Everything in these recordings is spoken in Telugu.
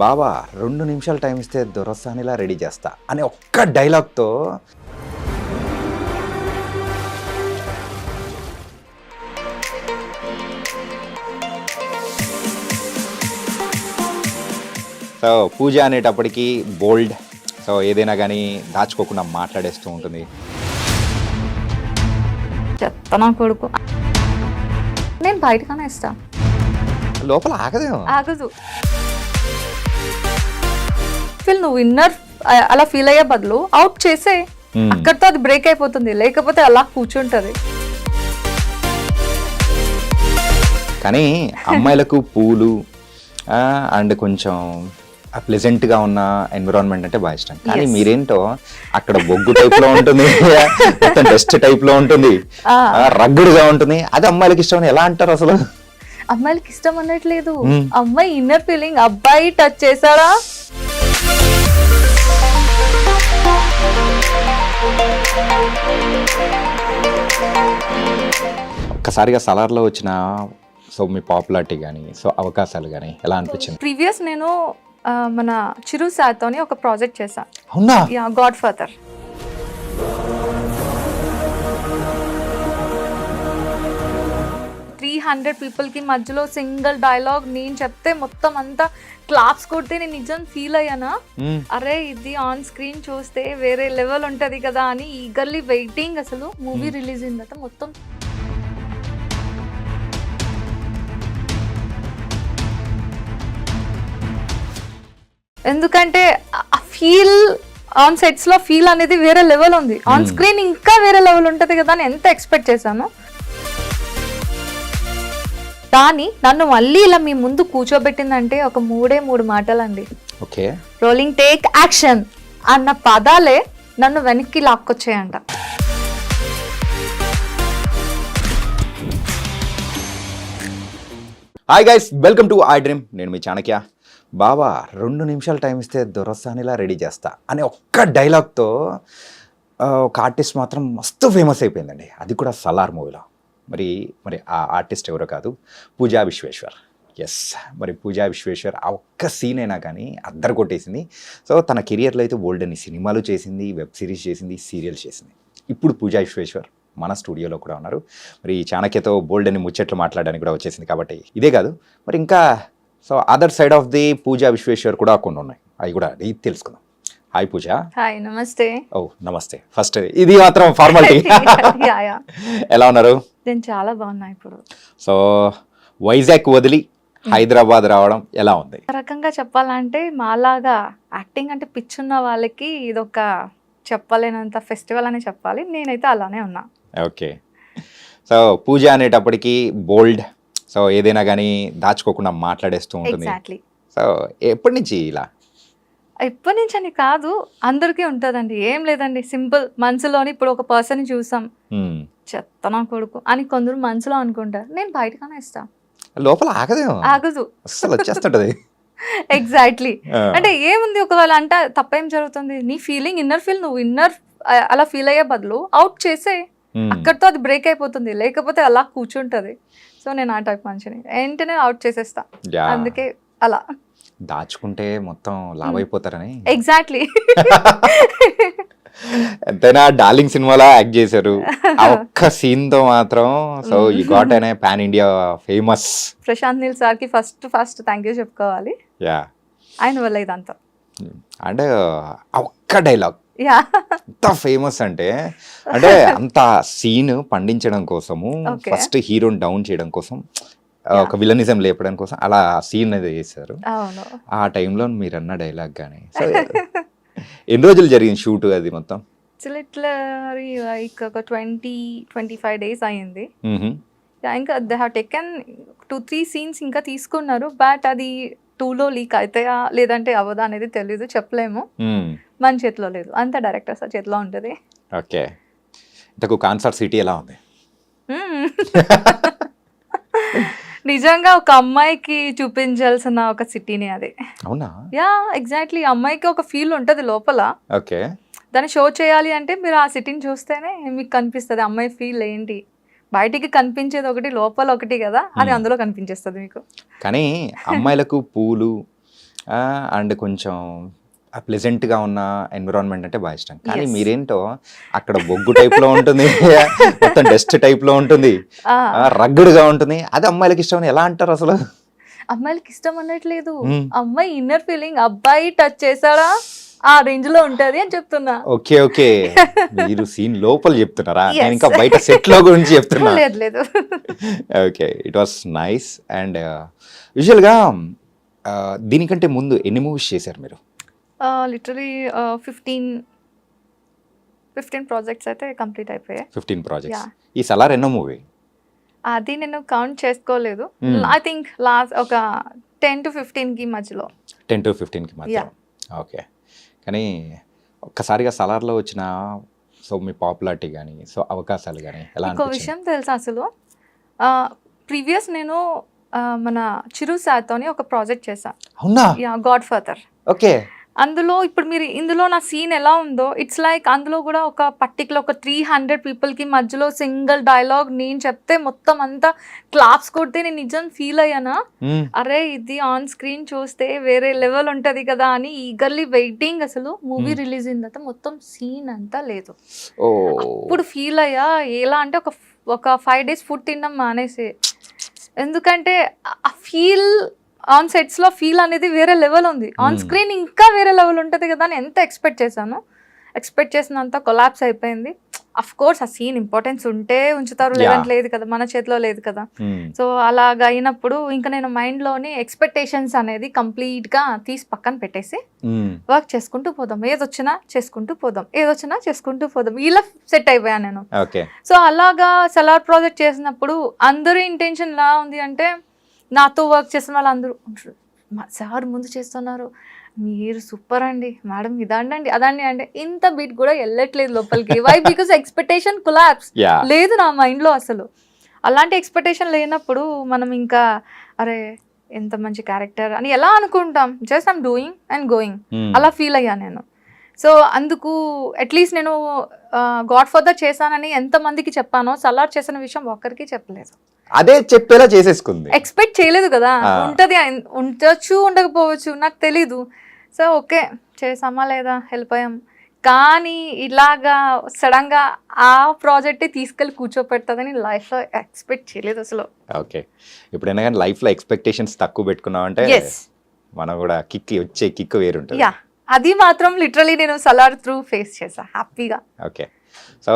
బాబా 2 నిమిషాలు టైం ఇస్తే దొరసానిలా రెడీ చేస్తా అనే ఒక్క డైలాగ్తో సో పూజ అనేటప్పటికీ బోల్డ్, సో ఏదైనా కానీ దాచుకోకుండా మాట్లాడేస్తూ ఉంటుంది. చెప్తా కొడుకు, నేను బయటకనే ఇస్తా, లోపల ఆగదేమో. ఆగదు. నువ్వు ఇన్నర్ అలా ఫీల్ అయ్యే బదులు అవుట్ చేసే, అక్కడితో అది బ్రేక్ అయిపోతుంది, లేకపోతే అలా కూర్చుంటది. కానీ అమ్మాయిలకు పూలు అండ్ కొంచెం ప్లెజెంట్గా ఉన్న ఎన్విరాన్మెంట్ అంటే బాగా ఇష్టం. కానీ మీరేంటో అక్కడ బొగ్గు టైప్లో ఉంటుంది, మొత్తం డస్ట్ టైప్లో ఉంటుంది, రగ్గుడుగా ఉంటుంది. అది అమ్మాయిలకి ఇష్టం అని ఎలా అంటారు అసలు? అమ్మాయిలకి ఇష్టం అన్నట్లేదు, అమ్మాయి ఇన్నర్ ఫీలింగ్ అబ్బాయి టచ్ చేశాడా. ఒక్కసారిగా సలార్లో వచ్చిన సో మీ పాపులారిటీ కానీ సో అవకాశాలు కానీ ఎలా అనిపించింది? ప్రీవియస్ నేను మన చిరు సాతోని ఒక ప్రాజెక్ట్ చేశాను. అవునా? Yeah, God father. పీపుల్ కి మధ్యలో సింగిల్ డైలాగ్ నేను చెప్తే మొత్తం అంతా క్లాప్స్ కొడితే నేను నిజం ఫీల్ అయ్యానా, అరే ఇది ఆన్ స్క్రీన్ చూస్తే వేరే లెవెల్ ఉంటది కదా అని ఈగర్లీ వెయిటింగ్. అసలు మూవీ రిలీజ్ అయిన తర్వాత మొత్తం ఎందుకంటే ఫీల్ ఆన్ సెట్స్ లో ఫీల్ అనేది వేరే లెవెల్ ఉంది, ఆన్ స్క్రీన్ ఇంకా వేరే లెవెల్ ఉంటది కదా అని ఎంత ఎక్స్పెక్ట్ చేశాను. కానీ నన్ను మళ్ళీ ఇలా మీ ముందు కూర్చోబెట్టిందంటే ఒక 3 మాటలండి. ఓకే, రోలింగ్ టేక్ యాక్షన్ అన్న పదాలే నన్ను వెనక్కి లాక్కొచ్చాయంట. Hi guys, welcome to iDream. నేను మీ చాణక్య. బాబా 2 నిమిషాలు టైం ఇస్తే దొరసానిలా రెడీ చేస్తా అనే ఒక్క డైలాగ్తో ఒక ఆర్టిస్ట్ మాత్రం మస్తు ఫేమస్ అయిపోయిందండి, అది కూడా సలార్ మూవీలో. మరి ఆ ఆర్టిస్ట్ ఎవరో కాదు, పూజా విశ్వేశ్వర్. ఎస్, మరి పూజా విశ్వేశ్వర్ ఆ ఒక్క సీన్ అయినా కానీ అద్దరు కొట్టేసింది. సో తన కెరియర్లో అయితే బోల్డ్ అని సినిమాలు చేసింది, వెబ్ సిరీస్ చేసింది, సీరియల్స్ చేసింది. ఇప్పుడు పూజా విశ్వేశ్వర్ మన స్టూడియోలో కూడా ఉన్నారు. మరి చాణక్యతో బోల్డ్ అని ముచ్చట్లు మాట్లాడడానికి కూడా వచ్చేసింది. కాబట్టి ఇదే కాదు, మరి ఇంకా so other side of the Pooja Vishweshwar కూడా కొన్ని ఉన్నాయి, అవి కూడా ఇది తెలుసుకుందాం. హాయ్ పూజ. హాయ్, నమస్తే. ఓ నమస్తే. ఫస్ట్ ఇది మాత్రం ఫార్మాలిటీ. ఎలా ఉన్నారు? నేను చాలా బాగున్నా ఇప్పుడు. సో వైజాగ్ వదిలి హైదరాబాద్ రావడం ఎలా ఉంది? రకంగా చెప్పాలంటే మాలాగా యాక్టింగ్ అంటే పిచ్చున్న వాళ్ళకి ఇదొక చెప్పలేనంత ఫెస్టివల్ అని చెప్పాలి. నేనైతే అలానే ఉన్నా. ఓకే, సో పూజ అనేటప్పటికీ బోల్డ్, సో ఏదైనా కానీ దాచుకోకుండా మాట్లాడేస్తూ ఉంటుంది. ఎగ్జాక్ట్లీ. సో ఎప్పటి నుంచి ఇలా? ఎప్పటి నుంచి అని కాదు, అందరికీ ఉంటుందండి. ఏం లేదండి, సింపుల్. మనసులోని ఇప్పుడు ఒక పర్సన్ చూసాం, చెత్త కొడుకు అని కొందరు మనసులో అనుకుంటారు, నేను బయటకనే ఇస్తా, లోపల ఆగదేమో. ఆగదు, అసలు వచ్చేస్తుంటది. ఎగ్జాక్ట్లీ. అంటే ఏముంది, ఒకవేళ అంటే తప్పేం జరుగుతుంది, నీ ఫీలింగ్ ఇన్నర్ ఫీల్, నువ్వు ఇన్నర్ అలా ఫీల్ అయ్యే బదులు అవుట్ చేసే, అక్కడితో అది బ్రేక్ అయిపోతుంది, లేకపోతే అలా కూర్చుంటది. సో నేను ఆ టైప్ మనిషిని, వెంటనే అవుట్ చేసేస్తా. అందుకే అలా దాచుకుంటే మొత్తం లావ్ అయిపోతారని. ఎగ్జాక్ట్లీ. ఎంతైనా డార్లింగ్ సినిమాలో యాక్ట్ చేశారు, ఆ ఒక్క సీన్ తో మాత్రం సో యు గాట్ అనే pan India famous. Prashanth Neel sir కి ఫస్ట్ థ్యాంక్ యూ చెప్పుకోవాలి. యా, ఆయన వల్ల ఇదంతా. అంటే ఆ ఒక్క డైలాగ్ యా ఎంత ఫేమస్ అంటే అంత సీన్ పండించడం కోసము, ఫస్ట్ హీరోని డౌన్ చేయడం కోసం, ఒక విలనిజం లేపడం కోసం అలా సీన్ అనేది చేశారు. ఆ టైంలో మీరు అన్న డైలాగ్ కానీ సో ఎన్ని రోజులు జరిగింది షూట్ అది మొత్తం? లైక్ ఒక 20-25 days అయింది. ఇంకా దే హావ్ టేకెన్ 2-3 scenes ఇంకా తీసుకున్నారు. బట్ అది 2లో లీక్ అవుతాయా లేదంటే అవ్వదా అనేది తెలీదు, చెప్పలేము. మన చేతిలో లేదు, అంత డైరెక్టర్ సార్ చేతిలో ఉంటుంది. ఓకే, ఇంతకు కాన్సర్ట్ సిటీ ఎలా ఉంది? నిజంగా ఒక అమ్మాయికి చూపించాల్సిన ఒక సిటీని అది. అవునా? Yeah, exactly. అమ్మాయికి ఒక ఫీల్ ఉంటుంది లోపల. ఓకే, దాన్ని షో చేయాలి అంటే మీరు ఆ సిటీని చూస్తేనే మీకు కనిపిస్తుంది అమ్మాయి ఫీల్ ఏంటి. బయటికి కనిపించేది ఒకటి, లోపల ఒకటి కదా, అది అందులో కనిపించేస్తుంది మీకు. కానీ అమ్మాయిలకు పూలు అండ్ కొంచెం ప్లెజెంట్గా ఉన్న ఎన్విరాన్మెంట్ అంటే బాగా ఇష్టం. కానీ మీరేంటో అక్కడ బొగ్గు టైప్లో ఉంటుంది, మొత్తం డస్ట్ టైప్లో ఉంటుంది, రగ్గుడుగా ఉంటుంది. అది అమ్మాయిలకి ఇష్టం అని ఎలా అంటారు అసలు? అమ్మాయిలకి ఇష్టం అనట్లేదు, అమ్మాయి ఇన్నర్ ఫీలింగ్ అబ్బాయి టచ్ చేశాడా ఆ రేంజ్ లో ఉంటది అని చెప్తున్నా. ఓకే ఓకే, మీరు సీన్ లోపల చెప్తున్నారా? నేను ఇంకా బయట సెట్ లో గురించి చెప్తున్నా. లేదు లేదు. Okay, it was nice. And యూజువల్గా దీనికంటే ముందు ఎన్ని మూవీస్ చేశారు మీరు? లిటరలీ 15 ప్రాజెక్ట్స్ అయితే కంప్లీట్ అయిపోయాయి. 15 ప్రాజెక్ట్స్. ఈ సలార్ ఎన్నో మూవీ? అది నేను కౌంట్ చేసుకోలేదు. ఐ థింక్ లాస్ట్ ఒక 10 to 15 కి మధ్యలో. 10 to 15 కి మధ్యలో. ఓకే. కానీ ఒక్కసారిగా సలార్లో వచ్చిన సో మీ పాపులారిటీ కానీ, సో అవకాశాలు కానీ ఎలా ఇంకో అనిపించింది? విషయం తెలుసా అసలు, ప్రీవియస్ నేను మన చిరు సార్తోని ఒక ప్రాజెక్ట్ చేశాను. అవునా? God father. ఓకే. అందులో ఇప్పుడు మీరు ఇందులో నా సీన్ ఎలా ఉందో, ఇట్స్ లైక్ అందులో కూడా ఒక పర్టికులర్ ఒక 300 పీపుల్కి మధ్యలో సింగిల్ డైలాగ్ నేను చెప్తే మొత్తం అంతా క్లాప్స్ కొడితే నేను నిజం ఫీల్ అయ్యానా, అరే ఇది ఆన్ స్క్రీన్ చూస్తే వేరే లెవెల్ ఉంటుంది కదా అని ఈగర్లీ వెయిటింగ్. అసలు మూవీ రిలీజ్ అయిన తర్వాత మొత్తం సీన్ అంతా లేదు, అప్పుడు ఫీల్ అయ్యా. ఎలా అంటే ఒక 5 days ఫుడ్ తినడం మానేసి, ఎందుకంటే ఆ ఫీల్ ఆన్ సెట్స్ లో ఫీల్ అనేది వేరే లెవెల్ ఉంది, ఆన్ స్క్రీన్ ఇంకా వేరే లెవెల్ ఉంటుంది కదా అని ఎంత ఎక్స్పెక్ట్ చేశాను. ఎక్స్పెక్ట్ చేసినంత కొలాప్స్ అయిపోయింది. అఫ్ కోర్స్ ఆ సీన్ ఇంపార్టెన్స్ ఉంటే ఉంచుతారు, లేదంటే లేదు కదా, మన చేతిలో లేదు కదా. సో అలాగా అయినప్పుడు ఇంకా నేను మైండ్లోని ఎక్స్పెక్టేషన్స్ అనేది కంప్లీట్గా తీసి పక్కన పెట్టేసి వర్క్ చేసుకుంటూ పోదాం, ఏదొచ్చినా చేసుకుంటూ పోదాం, ఏదొచ్చినా చేసుకుంటూ పోదాం, ఇలా సెట్ అయిపోయాను నేను. సో అలాగా సలార్ ప్రాజెక్ట్ చేసినప్పుడు అందరి ఇంటెన్షన్ ఎలా ఉంది అంటే, నాతో వర్క్ చేసిన వాళ్ళందరూ సార్ ముందు చేస్తున్నారు, మీరు సూపర్ అండి మేడం, ఇదండి అదండి అంటే ఇంత బీట్ కూడా వెళ్ళట్లేదు లోపలికి. వై? బికాస్ ఎక్స్పెక్టేషన్ కొలాప్స్ లేదు నా మైండ్లో అసలు. అలాంటి ఎక్స్పెక్టేషన్ లేనప్పుడు మనం ఇంకా అరే ఎంత మంచి క్యారెక్టర్ అని ఎలా అనుకుంటాం, just I'm doing and going, అలా ఫీల్ అయ్యా నేను. సో అందుకు అట్లీస్ట్ నేను గాడ్ ఫాదర్ చేశానని ఎంతమందికి చెప్పానో, సలార్ చేసిన విషయం ఒక్కరికి చెప్పలేదు. అదే చెప్పేలా చేసేసుకుంది. ఎక్స్పెక్ట్ చేయలేదు కదా, ఉంటది ఉండొచ్చు ఉండకపోవచ్చు నాకు తెలీదు. సో ఓకే చేసామా లేదా వెళ్ళిపోయాం. కానీ ఇలాగా సడన్ గా ఆ ప్రాజెక్టే తీసుకెళ్ళి కూర్చోపెడతాదని లైఫ్ లో ఎక్స్పెక్ట్ చేయలేదు అసలు. ఓకే, ఇప్పుడైనా కానీ లైఫ్ లో ఎక్స్పెక్టేషన్స్ తక్కువ పెట్టుకున్నాం అంటే మనం కూడా వచ్చే కిక్ వేరుంటుంది. యా, అది మాత్రం లిటరలీ నేను సలార్ త్రూ ఫేస్ చేసా హ్యాపీగా. ఓకే, సో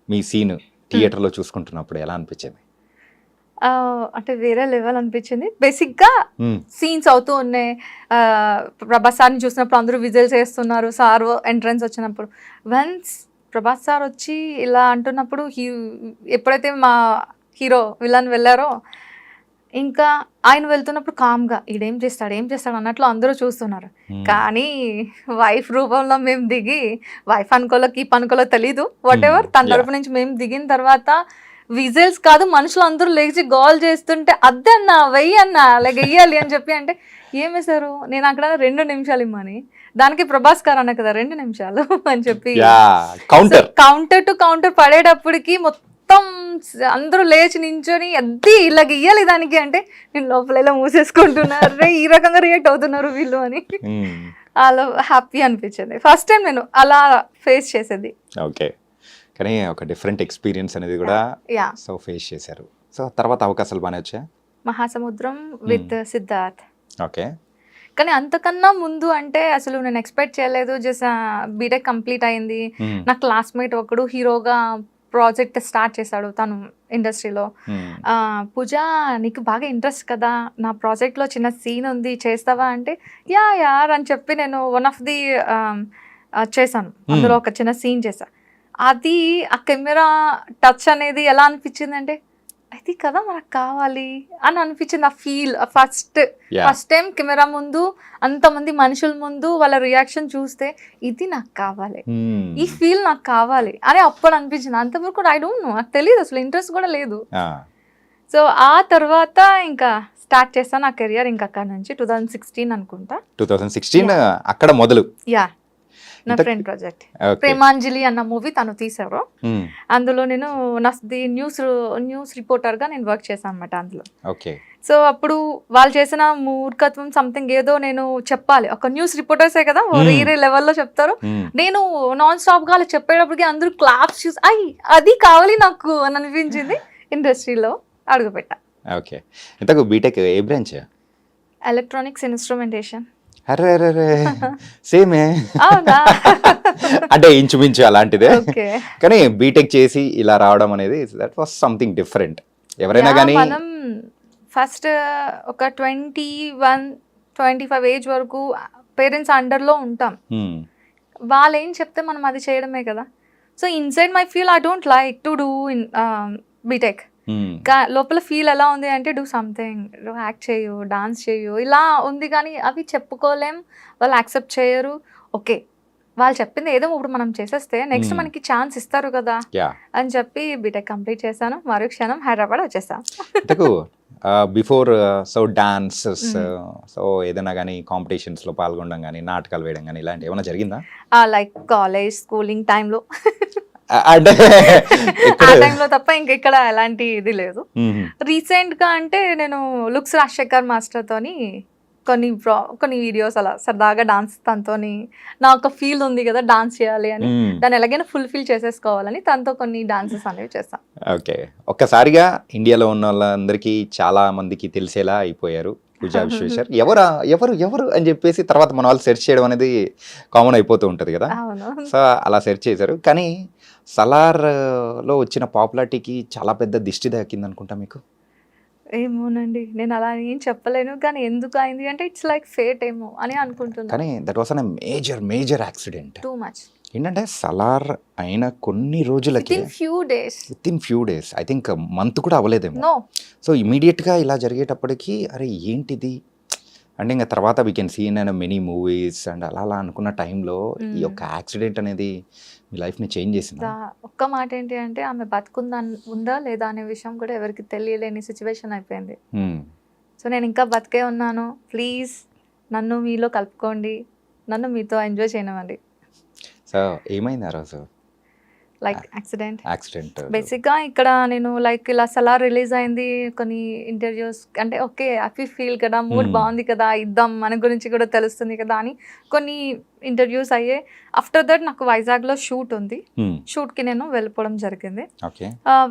మీ సీన్ థియేటర్లో చూసుకుంటున్నప్పుడు ఎలా అనిపించింది? అంటే వేరే లెవెల్ అనిపించింది. బేసిక్గా సీన్స్ అవుతూ ఉన్నాయి, ప్రభాస్ సార్ని చూసినప్పుడు అందరూ విజిల్స్ వేస్తున్నారు, సార్ ఎంట్రన్స్ వచ్చినప్పుడు. వన్స్ ప్రభాస్ సార్ వచ్చి ఇలా అంటున్నప్పుడు, ఎప్పుడైతే మా హీరో విలన్ వెళ్ళారో, ఇంకా ఆయన వెళ్తున్నప్పుడు కామ్గా ఈడేం చేస్తాడు ఏం చేస్తాడు అన్నట్లు అందరూ చూస్తున్నారు. కానీ వైఫ్ రూపంలో మేము దిగి, వైఫ్ అనుకోలో కీప్ అనుకోలో తెలీదు, వాట్ ఎవర్, తన తరపు నుంచి మేము దిగిన తర్వాత విజిల్స్ కాదు మనుషులు అందరూ లేచి గోల్ చేస్తుంటే అద్దన్నా వెయ్యన్నా అలాగ వెయ్యాలి అని చెప్పి అంటే ఏం వేశారు, నేను అక్కడ 2 నిమిషాలు ఇమ్మని, దానికి ప్రభాస్ గారు అన్న కదా 2 నిమిషాలు అని చెప్పి కౌంటర్ టు కౌంటర్ పడేటప్పటికి మొత్తం అందరూ లేచి నించొని అద్దీ ఇలా గీయాలి దానికి అంటే నేను లోపల ఇలా మూసేసుకుంటున్నారు, ఈ రకంగా రియాక్ట్ అవుతున్నారు వీళ్ళు అని అలా హ్యాపీ అనిపించింది. ఫస్ట్ టైం నేను అలా ఫేస్ చేసేది. ఓకే, కానీ ఒక డిఫరెంట్ ఎక్స్పీరియన్స్ అనేది కూడా సో ఫేస్ చేశారు. సో తర్వాత అవకాశాలు బాగానే వచ్చాయి. మహాసముద్రం విత్ సిద్ధార్థ్. ఓకే, కానీ అంతకన్నా ముందు అంటే అసలు నేను ఎక్స్పెక్ట్ చేయలేదు. జస్ట్ బీటెక్ కంప్లీట్ అయింది, నా క్లాస్మేట్ ఒకడు హీరోగా ప్రాజెక్ట్ స్టార్ట్ చేశాడు తను ఇండస్ట్రీలో. పూజ నీకు బాగా ఇంట్రెస్ట్ కదా, నా ప్రాజెక్ట్లో చిన్న సీన్ ఉంది చేస్తావా అంటే యార్ అని చెప్పి నేను వన్ ఆఫ్ ది చేశాను, అందులో ఒక చిన్న సీన్ చేశా. అది ఆ కెమెరా టచ్ అనేది ఎలా అనిపించింది అంటే అది కదా మనకు కావాలి అని అనిపించింది. ఆ ఫీల్ ఫస్ట్ టైం కెమెరా ముందు అంతమంది మనుషుల ముందు వాళ్ళ రియాక్షన్ చూస్తే ఇది నాకు కావాలి, ఈ ఫీల్ నాకు కావాలి అని అప్పుడు అనిపించింది. అంతవరకు ఐ డోంట్ నో, నాకు తెలియదు అసలు, ఇంట్రెస్ట్ కూడా లేదు. సో ఆ తర్వాత ఇంకా స్టార్ట్ చేస్తాను నా కెరియర్. ఇంకా అక్కడ నుంచి 2016 అనుకుంటా, 2016 అక్కడ మొదలు. యా, నా ఇంతకీ- ఫ్రెండ్ ప్రాజెక్ట్. ఓకే. ప్రేమాంజలి అన్న మూవీ తను తీశారు. మ్మ్. అందులో నేను న్యూస్ రిపోర్టర్గా నేను వర్క్ చేశాను అనమాట అందులో. ఓకే. సో అప్పుడు వాళ్ళు చేసిన మూర్ఖత్వం సంథింగ్ ఏదో నేను చెప్పాలి. ఒక న్యూస్ రిపోర్టర్సే కదా వేరే లెవెల్లో చెప్తారు. మ్మ్. నేను నాన్ స్టాప్గా అలా చెప్పేటప్పటికి అందరూ క్లాప్స్ చూసి అది కావాలి నాకు అని అనిపించింది. ఇండస్ట్రీలో అడుగుపెట్టా. ఓకే. ఇంతకు బీటెక్ ఏ బ్రాంచ్? Electronics instrumentation. అరే అరే అరే సేమే. అవునా? అంటే ఇంచుమించు అలాంటిదే. ఓకే. కానీ బీటెక్ చేసి ఇలా రావడం అనేది దట్ వాస్ సంథింగ్ డిఫరెంట్. ఎవరైనా కానీ మనం ఫస్ట్ ఒక 21-25 ఏజ్ వరకు పేరెంట్స్ అండర్లో ఉంటాం. వాళ్ళు ఏం చెప్తే మనం అది చేయడమే కదా. So inside my feel I don't like to do in B Tech. లోపల ఫీల్ ఎలా ఉంది అంటే డూ సంథింగ్, యాక్ట్ చేయు, డాన్స్ చేయు, ఇలా ఉంది. కానీ అవి చెప్పుకోలేం, వాళ్ళు యాక్సెప్ట్ చేయరు. ఓకే, వాళ్ళు చెప్పింది ఏదో ఇప్పుడు మనం చేసేస్తే నెక్స్ట్ మనకి ఛాన్స్ ఇస్తారు కదా అని చెప్పి బీటెక్ కంప్లీట్ చేశాను. మరో క్షణం హైదరాబాద్ వచ్చేసాను. ఇంతకు బిఫోర్ సో డాన్సెస్ సో ఏదైనా కానీ కాంపిటీషన్స్లో పాల్గొనడం కానీ నాటకాలు వేయడం కానీ ఇలాంటి ఏమైనా జరిగిందా? లైక్ కాలేజ్ స్కూలింగ్ టైంలో అంటే ఆ టైంలో తప్ప ఇంకెక్కడ ఎలాంటి ఇది లేదు. రీసెంట్ గా అంటే నేను లుక్స్ రాజశేఖర్ మాస్టర్ తోని కొన్ని వీడియోస్ అలా సరదాగా డాన్స్ తనతోని నాకు ఒక ఫీల్ ఉంది కదా డాన్స్ చేయాలి అని, దాన్ని ఎలాగైనా ఫుల్ఫిల్ చేసేసుకోవాలని తనతో కొన్ని డాన్సెస్ అనేవి చేస్తాను. ఓకే. ఒక్కసారిగా ఇండియాలో ఉన్న వాళ్ళందరికీ చాలా మందికి తెలిసేలా అయిపోయారు పూజా విశ్వేశ్వర్. ఎవరు ఎవరు అని చెప్పేసి తర్వాత మన వాళ్ళు సెర్చ్ చేయడం అనేది కామన్ అయిపోతూ ఉంటుంది కదా. అవును. సో అలా సెర్చ్ చేశారు. కానీ సలార్లో వచ్చిన పాపులారిటీకి చాలా పెద్ద దిష్టి తాకింది అనుకుంటా మీకు. ఏమోనండి, నేను అలా ఏం చెప్పలేను. కానీ ఎందుకు అయింది అంటే ఇట్స్ లైక్ ఫేట్ ఏమో అని అనుకుంటున్నాను. కానీ that was an major accident. Too much. ఏంటంటే సలార్ అయిన కొన్ని రోజులకి with in few days I think month కూడా అవ్వలేదేమో. సో ఇమీడియట్గా ఇలా జరిగేటప్పటికి అరే ఏంటిది అంటే ఇంకా తర్వాత we can scene and many movies and అలా అనుకున్న టైంలో ఈ యొక్క యాక్సిడెంట్ అనేది మీ లైఫ్ని చేంజ్ చేసింది. ఒక్క మాట ఏంటి అంటే ఆమె ఉందా లేదా అనే విషయం కూడా ఎవరికి తెలియలేని సిచ్యువేషన్ అయిపోయింది. సో నేను ఇంకా బతికే ఉన్నాను, ప్లీజ్ నన్ను మీలో కలుపుకోండి, నన్ను మీతో ఎంజాయ్ చేయనివ్వండి. సో ఏమైంది ఆ రోజు? లైక్ యాక్సిడెంట్ బేసిక్గా ఇక్కడ నేను లైక్ ఇలా సలార్ రిలీజ్ అయింది, కొన్ని ఇంటర్వ్యూస్ అంటే ఓకే హ్యాపీ ఫీల్ కదా, మూడ్ బాగుంది కదా, ఇద్దాం మన గురించి కూడా తెలుస్తుంది కదా అని కొన్ని ఇంటర్వ్యూస్ అయ్యాయి. ఆఫ్టర్ దట్ నాకు వైజాగ్లో షూట్ ఉంది, షూట్కి నేను వెళ్ళిపోవడం జరిగింది.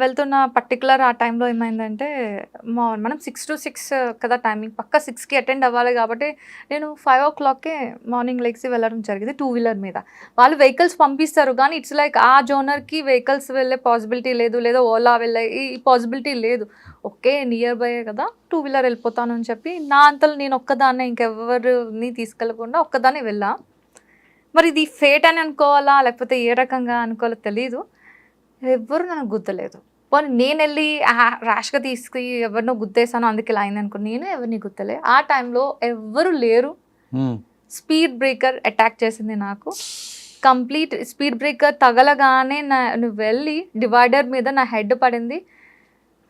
వెళ్తున్న పర్టికులర్ ఆ టైంలో ఏమైందంటే మనం 6 to 6 కదా టైమింగ్, పక్క 6కి అటెండ్ అవ్వాలి కాబట్టి నేను 5 o'clockకే మార్నింగ్ లెగ్సి వెళ్ళడం జరిగింది 2-wheeler మీద. వాళ్ళు వెహికల్స్ పంపిస్తారు కానీ ఇట్స్ లైక్ ఆ జోనర్కి వెహికల్స్ వెళ్ళే పాసిబిలిటీ లేదు, లేదా ఓలా వెళ్ళే ఈ పాసిబిలిటీ లేదు. ఓకే నియర్ బై కదా 2-wheeler వెళ్ళిపోతాను అని చెప్పి నా అంతలో నేను ఒక్కదాన్నే, ఇంకెవరిని తీసుకెళ్ళకుండా ఒక్కదాన్నే వెళ్ళా. మరి ఇది ఫేట్ అని అనుకోవాలా లేకపోతే ఏ రకంగా అనుకోవాలో తెలీదు, ఎవ్వరు నన్ను గుద్దలేదు. పోనీ నేను వెళ్ళి ర్యాష్గా తీసుకు ఎవరినో గుద్దేశాను అందుకే ఇలా అయింది అనుకో, నేను ఎవరిని గుద్దలే. ఆ టైంలో ఎవ్వరు లేరు. స్పీడ్ బ్రేకర్ అటాక్ చేసింది నాకు. కంప్లీట్ స్పీడ్ బ్రేకర్ తగలగానే నువ్వు వెళ్ళి డివైడర్ మీద నా హెడ్ పడింది.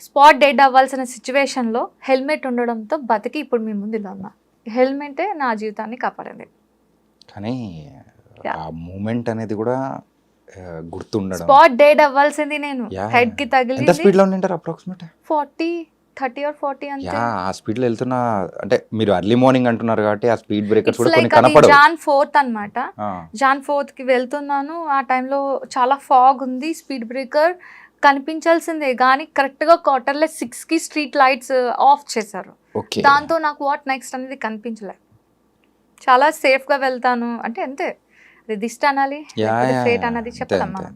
స్పాట్ డెడ్ అవ్వాల్సిన సిచ్యువేషన్లో హెల్మెట్ ఉండడంతో బతికి ఇప్పుడు మీ ముందు ఇలా ఉన్నా. హెల్మెటే నా జీవితాన్ని కాపాడింది. కానీ ఆ మూమెంట్ అనేది కూడా గుర్తుండడం. స్పాట్ డెడ్ అవ్వాల్సింది నేను, హెడ్ కి తగిలింది. ఎంత స్పీడ్ లో ఉంటారు అప్రాక్సిమేట్? 30 or 40 అంతే. ఆ స్పీడ్ లో వెళ్తున్నా అంటే మీరు ఎర్లీ మార్నింగ్ అంటున్నారు కాబట్టి ఆ స్పీడ్ బ్రేకర్స్ కూడా కొన్ని కనపడవు. జాన్ 4th అన్నమాట. జాన్ 4th కి వెళ్తున్నాను, ఆ టైంలో చాలా ఫాగ్ ఉంది, స్పీడ్ బ్రేకర్ కనిపించాల్సిందే కానీ కరెక్ట్గా క్వార్టర్లెస్ 6కి స్ట్రీట్ లైట్స్ ఆఫ్ చేశారు. దాంతో నాకు వాట్ నెక్స్ట్ అనేది కనిపించలేదు. చాలా సేఫ్గా వెళ్తాను అంటే అంతే, అది దిష్ట అనాలి ఫేట్ అన్నది చెప్పలేం మనం.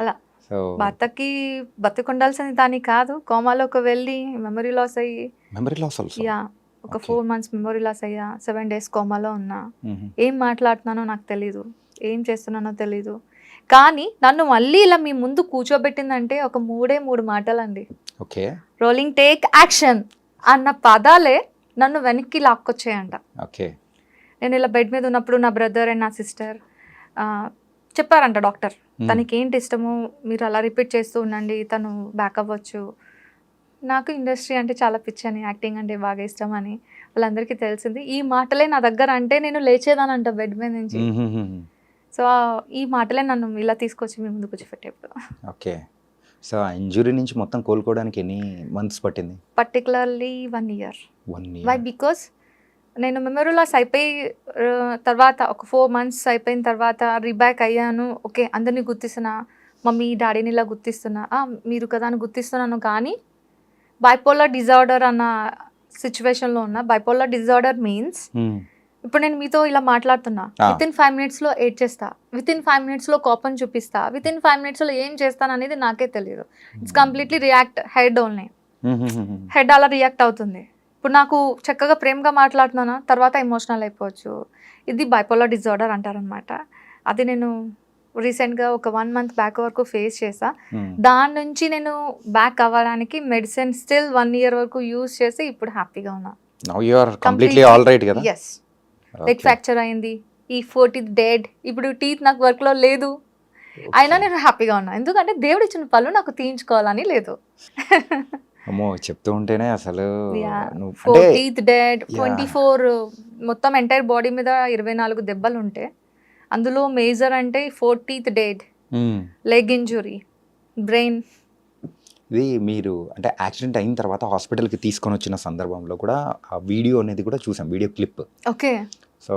అలా బతికుండాల్సింది దాన్ని కాదు, కోమాలోకి వెళ్ళి మెమరీ లాస్ అయ్యి ఒక 4 months మెమరీ లాస్ అయ్యా, 7 days కోమాలో ఉన్నా. ఏం మాట్లాడుతున్నానో నాకు తెలీదు, ఏం చేస్తున్నానో తెలీదు. కానీ నన్ను మళ్ళీ ఇలా మీ ముందు కూర్చోబెట్టిందంటే ఒక 3 మాటలండి. రోలింగ్ టేక్ యాక్షన్ అన్న పదాలే నన్ను వెనక్కి లాక్కొచ్చాయంట. నేను ఇలా బెడ్ మీద ఉన్నప్పుడు నా బ్రదర్ అండ్ నా సిస్టర్ చెప్పారంట డాక్టర్, తనకి ఏంటి ఇష్టమో మీరు అలా రిపీట్ చేస్తూ ఉండండి, తను బ్యాక్ అవ్వచ్చు. నాకు ఇండస్ట్రీ అంటే చాలా పిచ్చని, యాక్టింగ్ అంటే బాగా ఇష్టం అని వాళ్ళందరికీ తెలిసింది. ఈ మాటలే నా దగ్గర అంటే నేను లేచేదానంట బెడ్ మీద నుంచి. సో ఈ మాటలే నన్ను ఇలా తీసుకొచ్చి మీ ముందు కూర్చోపెట్టే ఇప్పుడు. ఓకే. సో ఆ ఇంజురీ నుంచి మొత్తం కోలుకోవడానికి ఎన్ని మంత్స్ పట్టింది? Particularly 1 year. 1 వై ఇయర్. బికాస్ నేను మెమరీ లాస్ అయిపోయి తర్వాత ఒక 4 మంత్స్ అయిపోయిన తర్వాత రీబ్యాక్ అయ్యాను. ఓకే, అందరినీ గుర్తిస్తున్నా, మమ్మీ డాడీని ఇలా గుర్తిస్తున్నా, మీరు కదా అని గుర్తిస్తున్నాను. కానీ బైపోలర్ డిజార్డర్ అన్న సిచ్యువేషన్లో ఉన్న. బైపోలర్ డిజార్డర్ మీన్స్ ఇప్పుడు నేను మీతో ఇలా మాట్లాడుతున్నా, విత్ ఇన్ 5 minutesలో ఏడ్ చేస్తా, విత్ ఇన్ 5 minutesలో కోపం చూపిస్తా, విత్ ఇన్ 5 minutesలో ఏం చేస్తాను అనేది నాకే తెలియదు. It's completely react head only. Head అలా రియాక్ట్ అవుతుంది. ఇప్పుడు నాకు చక్కగా ప్రేమగా మాట్లాడుతున్నాను, తర్వాత ఎమోషనల్ అయిపోవచ్చు. ఇది బైపోలర్ డిజార్డర్ అంటారనమాట. అది నేను రీసెంట్గా ఒక 1 month బ్యాక్ వరకు ఫేస్ చేసా. దాని నుంచి నేను బ్యాక్ అవ్వడానికి మెడిసిన్ స్టిల్ 1 year వరకు యూజ్ చేసి ఇప్పుడు హ్యాపీగా ఉన్నా. Now you are completely all right కదా? ఎస్. లెగ్ ఫ్రాక్చర్ అయింది, ఈ 4 teeth డెడ్, ఇప్పుడు టీత్ నాకు వర్క్లో లేదు, అయినా నేను హ్యాపీగా ఉన్నా. ఎందుకంటే దేవుడు ఇచ్చిన పళ్ళు నాకు తీయించుకోవాలని లేదు. అమ్మో, చెప్తూ ఉంటేనే అసలు 4 teeth డెడ్, 24 మొత్తం ఎంటైర్ బాడీ మీద 24 దెబ్బలు ఉంటే అందులో మేజర్ అంటే 4 teeth dead, leg injury, brain. ఇది మీరు అంటే యాక్సిడెంట్ అయిన తర్వాత హాస్పిటల్కి తీసుకొని వచ్చిన సందర్భంలో కూడా ఆ వీడియో అనేది కూడా చూసాం, video clip. Okay. So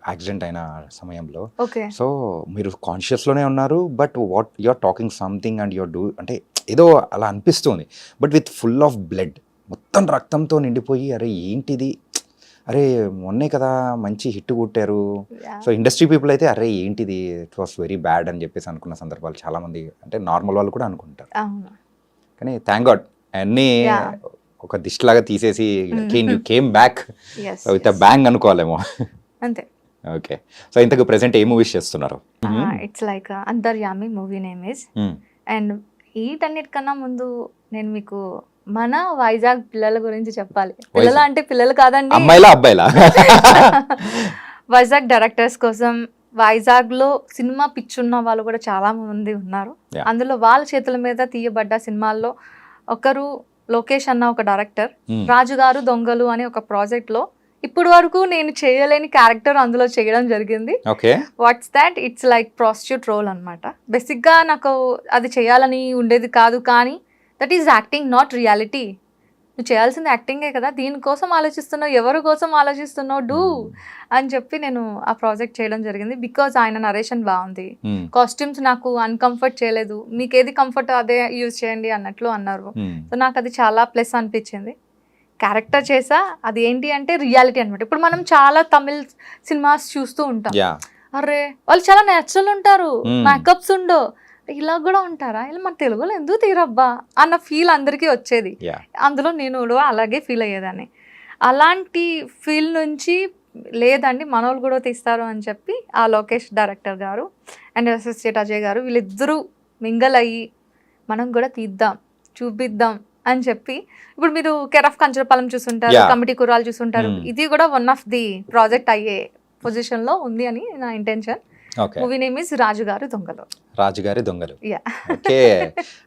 accident అయిన సమయంలో ఓకే. సో మీరు కాన్షియస్లోనే ఉన్నారు, but what you're talking something and you're do అంటే ఏదో అలా అనిపిస్తుంది, but with full of blood, మొత్తం రక్తంతో నిండిపోయి అరే ఏంటిది, అరే మొన్నే కదా మంచి హిట్ కొట్టారు. సో ఇండస్ట్రీ పీపుల్ అయితే అరే ఏంటిది, ఇట్ వాస్ వెరీ బ్యాడ్ అని చెప్పేసి అనుకున్న సందర్భాలు చాలామంది, అంటే నార్మల్ వాళ్ళు కూడా అనుకుంటారు. కానీ థ్యాంక్ గాడ్ అన్నీ ఒక దిష్టిలాగా తీసేసి you came back with a bang అనుకోవాలేమో. అంతే. ఓకే. సో ఇంతకు ప్రెసెంట్ ఏ మూవీస్ చేస్తున్నారు? It's like Antaryami movie name is. And వీటన్నిటికన్నా ముందు నేను మీకు మన వైజాగ్ పిల్లల గురించి చెప్పాలి. పిల్లల అంటే పిల్లలు కాదండి, అమ్మాయిలా అబ్బాయిలా? వైజాగ్ డైరెక్టర్స్ కోసం వైజాగ్లో సినిమా పిచ్చున్న వాళ్ళు కూడా చాలా మంది ఉన్నారు. అందులో వాళ్ళ చేతుల మీద తీయబడ్డ సినిమాల్లో ఒకరు లోకేష్ అన్న ఒక డైరెక్టర్, రాజుగారు దొంగలు అనే ఒక ప్రాజెక్ట్లో ఇప్పుడు వరకు నేను చేయలేని క్యారెక్టర్ అందులో చేయడం జరిగింది. What's that? It's like prostitute role అనమాట. బేసిక్గా నాకు అది చేయాలని ఉండేది కాదు, కానీ that is acting, not reality. నువ్వు చేయాల్సింది యాక్టింగే కదా, దీనికోసం ఆలోచిస్తున్నావు, ఎవరి కోసం ఆలోచిస్తున్నావు, డూ అని చెప్పి నేను ఆ ప్రాజెక్ట్ చేయడం జరిగింది. బికాజ్ ఆయన నరేషన్ బాగుంది, కాస్ట్యూమ్స్ నాకు అన్కంఫర్ట్ చేయలేదు, మీకు ఏది కంఫర్ట్ అదే యూజ్ చేయండి అన్నట్లు అన్నారు. సో నాకు అది చాలా ప్లస్ అనిపించింది. క్యారెక్టర్ చేసా, అది ఏంటి అంటే రియాలిటీ అనమాట. ఇప్పుడు మనం చాలా తమిళ్ సినిమాస్ చూస్తూ ఉంటాం, అరే వాళ్ళు చాలా నేచురల్ ఉంటారు, మేకప్స్ ఉండో, ఇలా కూడా ఉంటారా, ఇలా మన తెలుగులో ఎందుకు తీరబ్బా అన్న ఫీల్ అందరికీ వచ్చేది. అందులో నేను కూడా అలాగే ఫీల్ అయ్యేదాన్ని. అలాంటి ఫీల్ నుంచి లేదండి మనోళ్ళు కూడా తీస్తారు అని చెప్పి ఆ లోకేష్ డైరెక్టర్ గారు అండ్ అసోసియేట్ అజయ్ గారు వీళ్ళిద్దరూ మింగల్ అయ్యి మనం కూడా తీద్దాం, చూపిద్దాం అని చెప్పి, ఇప్పుడు మీరు కేర్ ఆఫ్ కంచరపాలెం చూసుంటారు, కమిటీ కుర్రాలు చూసుంటారు, ఇది కూడా వన్ ఆఫ్ ది ప్రాజెక్ట్ అయ్యే పొజిషన్లో ఉంది అని నా ఇంటెన్షన్. మూవీ నేమ్ ఇస్ రాజుగారి దొంగలు. రాజుగారి దొంగలు. ఓకే.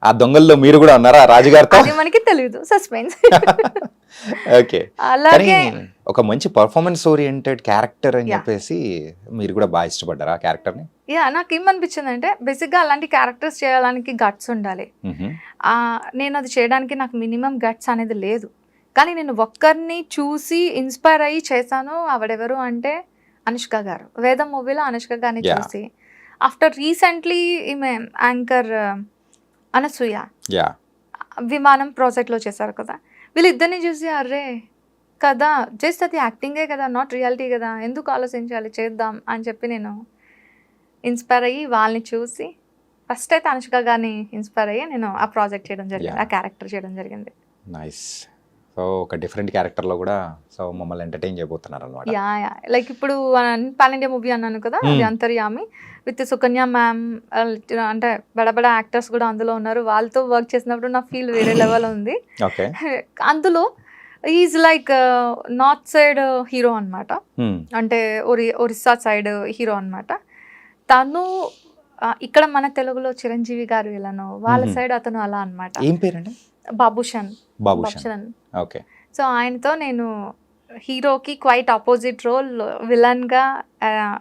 ఆ దొంగల్లో మీరు కూడా ఉన్నారా రాజుగారితో? అది మనకి తెలియదు, సస్పెన్స్. ఓకే. అలాగే ఒక మంచి పర్ఫార్మెన్స్ ఓరియంటెడ్ క్యారెక్టర్ అని చెప్పేసి మీరు కూడా బాగా ఇష్టపడ్డారు ఆ క్యారెక్టర్ ని? నాకు ఏమనిపించింది అంటే బేసిక్గా అలాంటి క్యారెక్టర్స్ చేయడానికి గట్స్ ఉండాలి. నేను అది చేయడానికి నాకు మినిమం గట్స్ అనేది లేదు, కానీ నేను ఒక్కరిని చూసి ఇన్స్పైర్ అయ్యి చేశాను. ఆవిడెవరు అంటే అనుష్క గారు. వేదం మూవీలో అనుష్క గారిని చూసి, ఆఫ్టర్ రీసెంట్లీ ఈమె యాంకర్ అనసూయ విమానం ప్రాజెక్ట్లో చేశారు కదా, వీళ్ళిద్దరిని చూసి అరే కదా జస్ట్ అది యాక్టింగే కదా, నాట్ రియాలిటీ కదా, ఎందుకు ఆలోచించాలి, చేద్దాం అని చెప్పి నేను ఇన్స్పైర్ అయ్యి వాళ్ళని చూసి ఫస్ట్ అయితే అనుష్క గారిని ఇన్స్పైర్ అయ్యి నేను ఆ ప్రాజెక్ట్ చేయడం జరిగింది, ఆ క్యారెక్టర్ చేయడం జరిగింది. నైస్. సో ఒక డిఫరెంట్ క్యారెక్టర్లో కూడా సో మమ్మల్ని ఎంటర్టైన్ చేయబోతున్నారు అనమాట. లైక్ ఇప్పుడు పాన్ ఇండియా మూవీ అన్నాను కదా, అది అంతర్యామి విత్ సుకన్య మ్యామ్, అంటే బడబడ యాక్టర్స్ కూడా అందులో ఉన్నారు. వాళ్ళతో వర్క్ చేసినప్పుడు నా ఫీల్ వేరే లెవెల్ ఉంది. అందులో is like north side hero అనమాట, అంటే ఒరిస్సా సైడ్ హీరో అనమాట. తను ఇక్కడ మన తెలుగులో చిరంజీవి గారు ఎలానో వాళ్ళ మ్మ్. సైడ్ అతను అలా అన్నమాట. ఏం పేరండి? బాబుషన్. బాబుషన్. ఓకే. సో ఆయనతో నేను హీరోకి క్వైట్ ఆపోజిట్ రోల్, విలన్ గా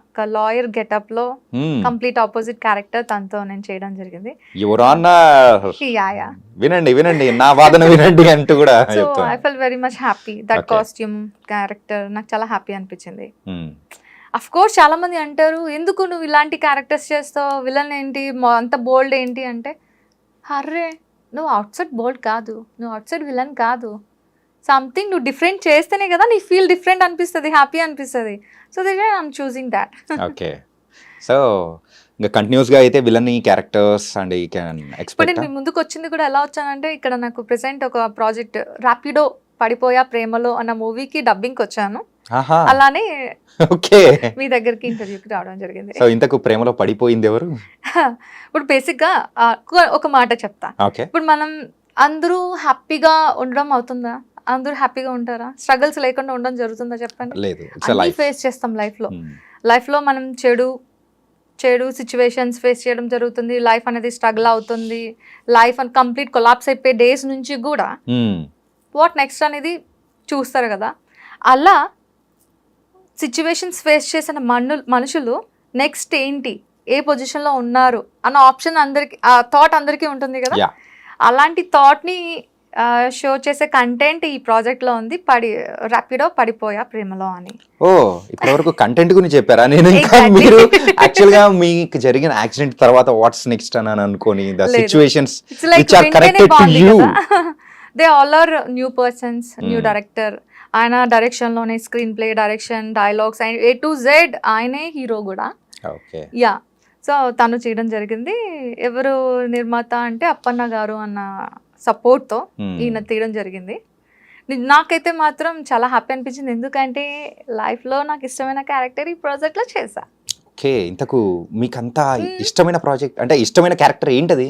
ఒక లాయర్ గెటప్ లో కంప్లీట్ ఆపోజిట్ క్యారెక్టర్ తనతో నేను చేయడం జరిగింది. ఎవరన్నా యా యా. వినండి వినండి నా వాదన వినండి అంటూ కూడా సో చెప్తాను. I fell very much happy. That Okay. Costume character నాకు చాలా హ్యాపీ అనిపించింది. అఫ్ కోర్స్ చాలా మంది అంటారు ఎందుకు నువ్వు ఇలాంటి క్యారెక్టర్స్ చేస్తావు, విలన్ ఏంటి అంత బోల్డ్ ఏంటి అంటే, అర్రే నువ్వు అవుట్ సైడ్ బోల్డ్ కాదు, నువ్వు అవుట్ సైడ్ విలన్ కాదు, సంథింగ్ నువ్వు డిఫరెంట్ చేస్తేనే కదా నీ ఫీల్ డిఫరెంట్ అనిపిస్తుంది, హ్యాపీ అనిపిస్తుంది. So that I'm choosing that. Okay. So ఇంకా కంటిన్యూస్గా అయితే విలన్ క్యారెక్టర్స్ అండ్ ఈ కెన్ ఇప్పుడు ఎక్స్పెక్ట్. నేను మీ ముందుకు వచ్చింది కూడా ఎలా వచ్చానంటే, ఇక్కడ నాకు ప్రెసెంట్ ఒక ప్రాజెక్ట్ ర్యాపిడో పడిపోయా ప్రేమలో అన్న మూవీకి డబ్బింగ్కి వచ్చాను. అలానే ఓకే. మీ దగ్గరికి ఇంటర్వ్యూకి రావడం జరిగింది. సో ఇంతకు ప్రేమలో పడిపోయింది ఎవరు? ఇప్పుడు బేసిక్గా ఒక మాట చెప్తా. ఓకే. ఇప్పుడు మనం అందరూ హ్యాపీగా ఉండడం అవుతుందా? అందరూ హ్యాపీగా ఉంటారా? స్ట్రగుల్స్ లేకుండా ఉండడం జరుగుతుందా చెప్పండి? లేదు. అన్నీ ఫేస్ చేస్తాం లైఫ్లో మనం చెడు సిచ్యువేషన్స్ ఫేస్ చేయడం జరుగుతుంది. లైఫ్ అనేది స్ట్రగుల్ అవుతుంది. లైఫ్ అని కంప్లీట్ కొలాప్స్ అయిపోయే డేస్ నుంచి కూడా వాట్ నెక్స్ట్ అనేది చూస్తారు కదా. అలా సిచ్యువేషన్స్ ఫేస్ చేసిన మనుషులు నెక్స్ట్ ఏంటి, ఏ పొజిషన్లో ఉన్నారు అన్న ఆప్షన్ అందరికి, ఆ థాట్ అందరికీ ఉంటుంది కదా. యా. అలాంటి థాట్ని షో చేసే కంటెంట్ ఈ ప్రాజెక్ట్లో ఉంది. ర్యాపిడో పడిపోయా ప్రేమలో అని. ఓ ఇప్పటి వరకు కంటెంట్ గురించి చెప్పారా? నేను ఇంకా Exactly. మీరు యాక్చువల్ గా మీకు జరిగిన యాక్సిడెంట్ తర్వాత వాట్స్ నెక్స్ట్ అని అనుకోని ద లేదు. Situations it's like which are connected to you. They all are new persons, new director. ఆయన డైరెక్షన్లోనే screen play, direction, dialogues and A to Z ఆయనే హీరో కూడా. ఓకే. యా. సో తను చేయడం జరిగింది. ఎవరు నిర్మాత అంటే అప్పన్న గారు అన్న సపోర్ట్తో ఈయన తీయడం జరిగింది. నాకైతే మాత్రం చాలా హ్యాపీ అనిపించింది, ఎందుకంటే లైఫ్లో నాకు ఇష్టమైన క్యారెక్టర్ ఈ ప్రాజెక్ట్లో చేశా. ఓకే. ఇంతకు మీకంతా ఇష్టమైన ప్రాజెక్ట్ అంటే ఇష్టమైన క్యారెక్టర్ ఏంటది?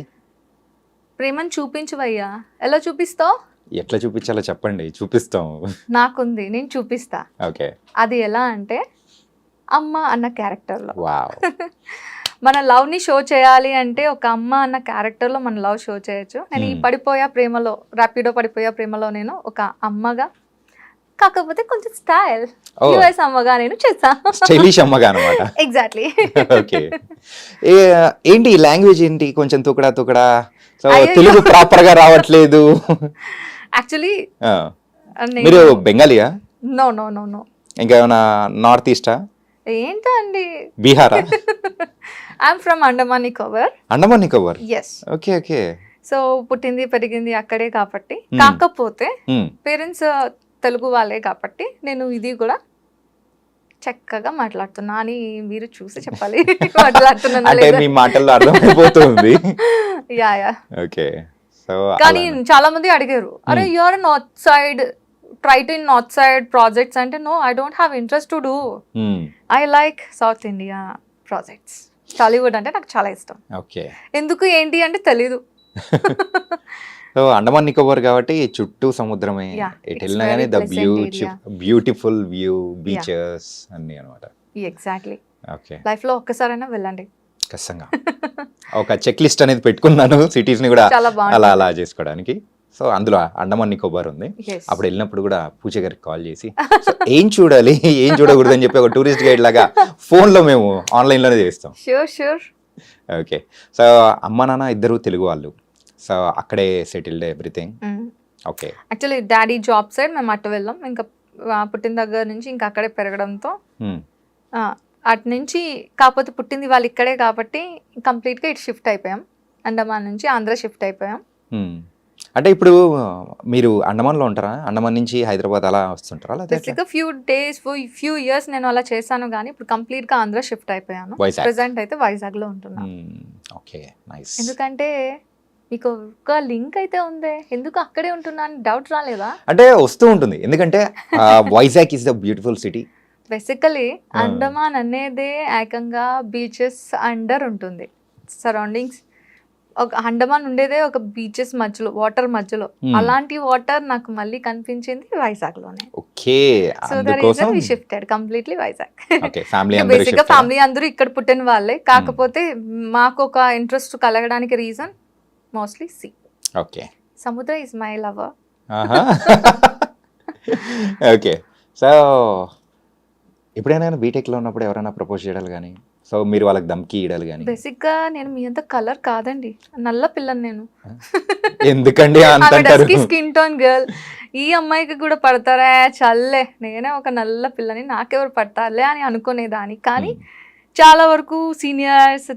ప్రేమను చూపించువయ్యా. ఎలా చూపిస్తావు? ఎట్లా చూపించాలో చెప్పండి, చూపిస్తాం. నాకుంది, నేను చూపిస్తా. ఓకే. అది ఎలా అంటే అమ్మ అన్న క్యారెక్టర్లో వావ్. మన లవ్ని షో చేయాలి అంటే ఒక అమ్మ అన్న క్యారెక్టర్లో మన లవ్ షో చేయొచ్చు. నేను ఈ పడిపోయా ప్రేమలో, ర్యాపిడో పడిపోయా ప్రేమలో నేను ఒక అమ్మగా, కాకపోతే కొంచెం స్టైల్ Oh. యూఎస్ అమ్మగా నేను చేసా. స్టైలిష్ అమ్మగా అనమాట. ఎగ్జాక్ట్లీ. ఓకే. ఏంటి లాంగ్వేజ్ ఏంటి కొంచెం తుకడా? సో అయ్యో. తెలుగు ప్రాపర్ గా రావట్లేదు. యాక్చువల్లీ మీరు బెంగాలీయా? No no no no. ఇంకా ఏమైనా నార్త్ ఈస్టా? ఏంటండి, బీహారా? I'm from Andaman Nicobar. Andaman Nicobar. Yes. Okay okay. So పుట్టింది పెరిగింది అక్కడే కాబట్టి, కాకపోతే పేరెంట్స్ తెలుగు వాళ్ళే కాబట్టి నేను ఇది కూడా చక్కగా మాట్లాడుతున్నా అని మీరు చూసి చెప్పాలి. మాట్లాడుతున్నా అంటే మీ మాటల్లో అర్థమైపోతుంది. Yeah yeah. ఓకే. సో కానీ చాలా మంది అడిగారు, అరే you're north side, try to in north side projects అంటే, no I don't have interest to do. I like south India projects. Tollywood అంటే నాకు చాలా ఇష్టం. ఓకే. ఎందుకు ఏంటి అంటే తెలీదు. సో అండమాన్ నికోబార్ కాబట్టి చుట్టూ సముద్రమే, Yeah, ఎటు it's వెళ్ళినా very కానీ the pleasant area. Beautiful view, beaches అన్ని అనమాట. ఎగ్జాక్ట్లీ. ఓకే. లైఫ్లో ఒక్కసారైనా వెళ్ళండి. ఖచ్చితంగా ఒక చెక్ లిస్ట్ అనేది పెట్టుకున్నాను సిటీస్ ని కూడా చాలా బాగుంటుంది. అలా అలా చేసుకోవడానికి. సో అందులో అండమాన్ నికోబార్ ఉంది. Yes. అప్పుడు వెళ్ళినప్పుడు కూడా పూజ గారికి కాల్ చేసి "సో ఏం చూడాలి ఏం చూడకూడదు" అని చెప్పి ఒక టూరిస్ట్ గైడ్ లాగా ఫోన్లో మేము ఆన్లైన్లోనే చేస్తాం. Sure sure. ఓకే. సో అమ్మ నాన్న ఇద్దరు తెలుగు వాళ్ళు, సో అక్కడే settled everything. Okay. Actually daddy job side మేము అటు వెళ్ళాం. ఇంకా పుట్టిన దగ్గర నుంచి ఇంకా అక్కడే పెరగడంతో అటు నుంచి, కాకపోతే పుట్టింది వాళ్ళు ఇక్కడే కాబట్టి కంప్లీట్గా ఇటు షిఫ్ట్ అయిపోయాం. అండమాన్ నుంచి ఆంధ్ర షిఫ్ట్ అయిపోయాం. అంటే ఇప్పుడు మీరు అండమాన్లో ఉంటారా? అండమాన్ నుంచి హైదరాబాద్ అలా వస్తుంటారా? బేసిక్గా ఫ్యూ ఇయర్స్ నేను అలా చేశాను, కానీ ఇప్పుడు కంప్లీట్గా ఆంధ్ర షిఫ్ట్ అయిపోయాను. వైజాగ్. ప్రెసెంట్ అయితే వైజాగ్లో ఉంటున్నాను. Okay, nice. ఎందుకంటే మీకు ఒక లింక్ అయితే ఉంది, ఎందుకు అక్కడే ఉంటున్నాను డౌట్ రాలేదా? అంటే వస్తూ ఉంటుంది, ఎందుకంటే Vizag is the beautiful city. Basically Andaman అనేదే ఏకంగా బీచెస్ అండర్ ఉంటుంది. సరౌండింగ్స్ ఒక అండమాన్ ఉండేదే ఒక బీచెస్ మధ్యలో, వాటర్ మధ్యలో. అలాంటి వాటర్ నాకు మళ్ళీ కనిపించింది వైజాగ్ లోనే. ఓకే, సో ద అందుకోసం reason we shifted completely Vizag. Okay, family అందరూ బేసిక్ గా shift ఫ్యామిలీ అందరూ ఇక్కడ పుట్టిన వాళ్ళే, కాకపోతే మాకు ఒక ఇంట్రెస్ట్ కలగడానికి రీజన్ మోస్ట్లీ సీ. ఓకే. సముద్ర ఇస్ మై లవర్. ఆహా. ఓకే, సో ఎప్పుడైనా బీటెక్లో ఉన్నప్పుడు ఎవరైనా ప్రపోజ్ చేయడాలు కానీ, సో మీరు వాళ్ళకి దమ్కి ఇయ్యడాలు కానీ? బేసిక్ గా నేను మీ అంత కలర్ కాదండి, నల్ల పిల్లని నేను. ఎందుకండి అంత అంటారు? Skin tone girl. ఈ అమ్మాయికి కూడా పడతారా, చల్లే నేనే ఒక నల్ల పిల్లని, నాకెవరు పడతారులే అని అనుకునేదాన్ని. కానీ చాలా వరకు సీనియర్స్,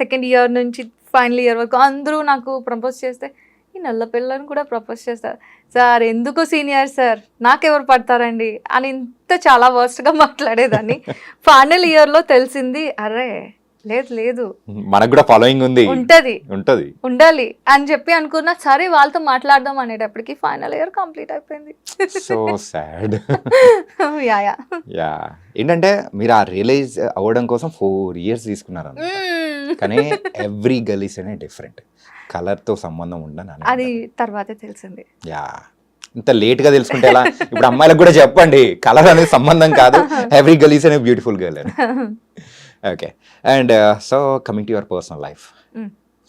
సెకండ్ ఇయర్ నుంచి ఫైనల్ ఇయర్ వరకు అందరూ నాకు ప్రపోజ్ చేస్తే ఈ నల్ల పిల్లని కూడా ప్రపోజ్ చేస్తారు. సార్ ఎందుకు సీనియర్ సార్, నాకెవరు పడతారండి అని ఇంత చాలా వర్స్ట్గా మాట్లాడేదాన్ని. ఫైనల్ ఇయర్లో తెలిసింది, అరే లేదు లేదు మనకు కూడా ఫాలోయింగ్ ఉంది, ఉండాలి అని చెప్పి అనుకున్నా. సరే వాళ్ళతో మాట్లాడదాం అనేటప్పటికి ఫైనల్ ఇయర్ కంప్లీట్ అయిపోయింది. So sad. యా యా, ఏంటంటే మీరు ఆ రియలైజ్ అవ్వడం కోసం 4 years తీసుకున్నారు, కానీ ఎవ్రీ గర్ల్ ఈస్ అనే డిఫరెంట్, కలర్తో సంబంధం ఉండని అది తర్వాతే తెలిసింది. యా, ఇంత లేట్గా తెలుసుకుంటే ఎలా? ఇప్పుడు అమ్మాయిలకు కూడా చెప్పండి, కలర్ అనేది సంబంధం కాదు, ఎవ్రీ గర్ల్ ఈస్ అనే బ్యూటిఫుల్ గర్ల్ అని. Okay, and so coming to your personal life.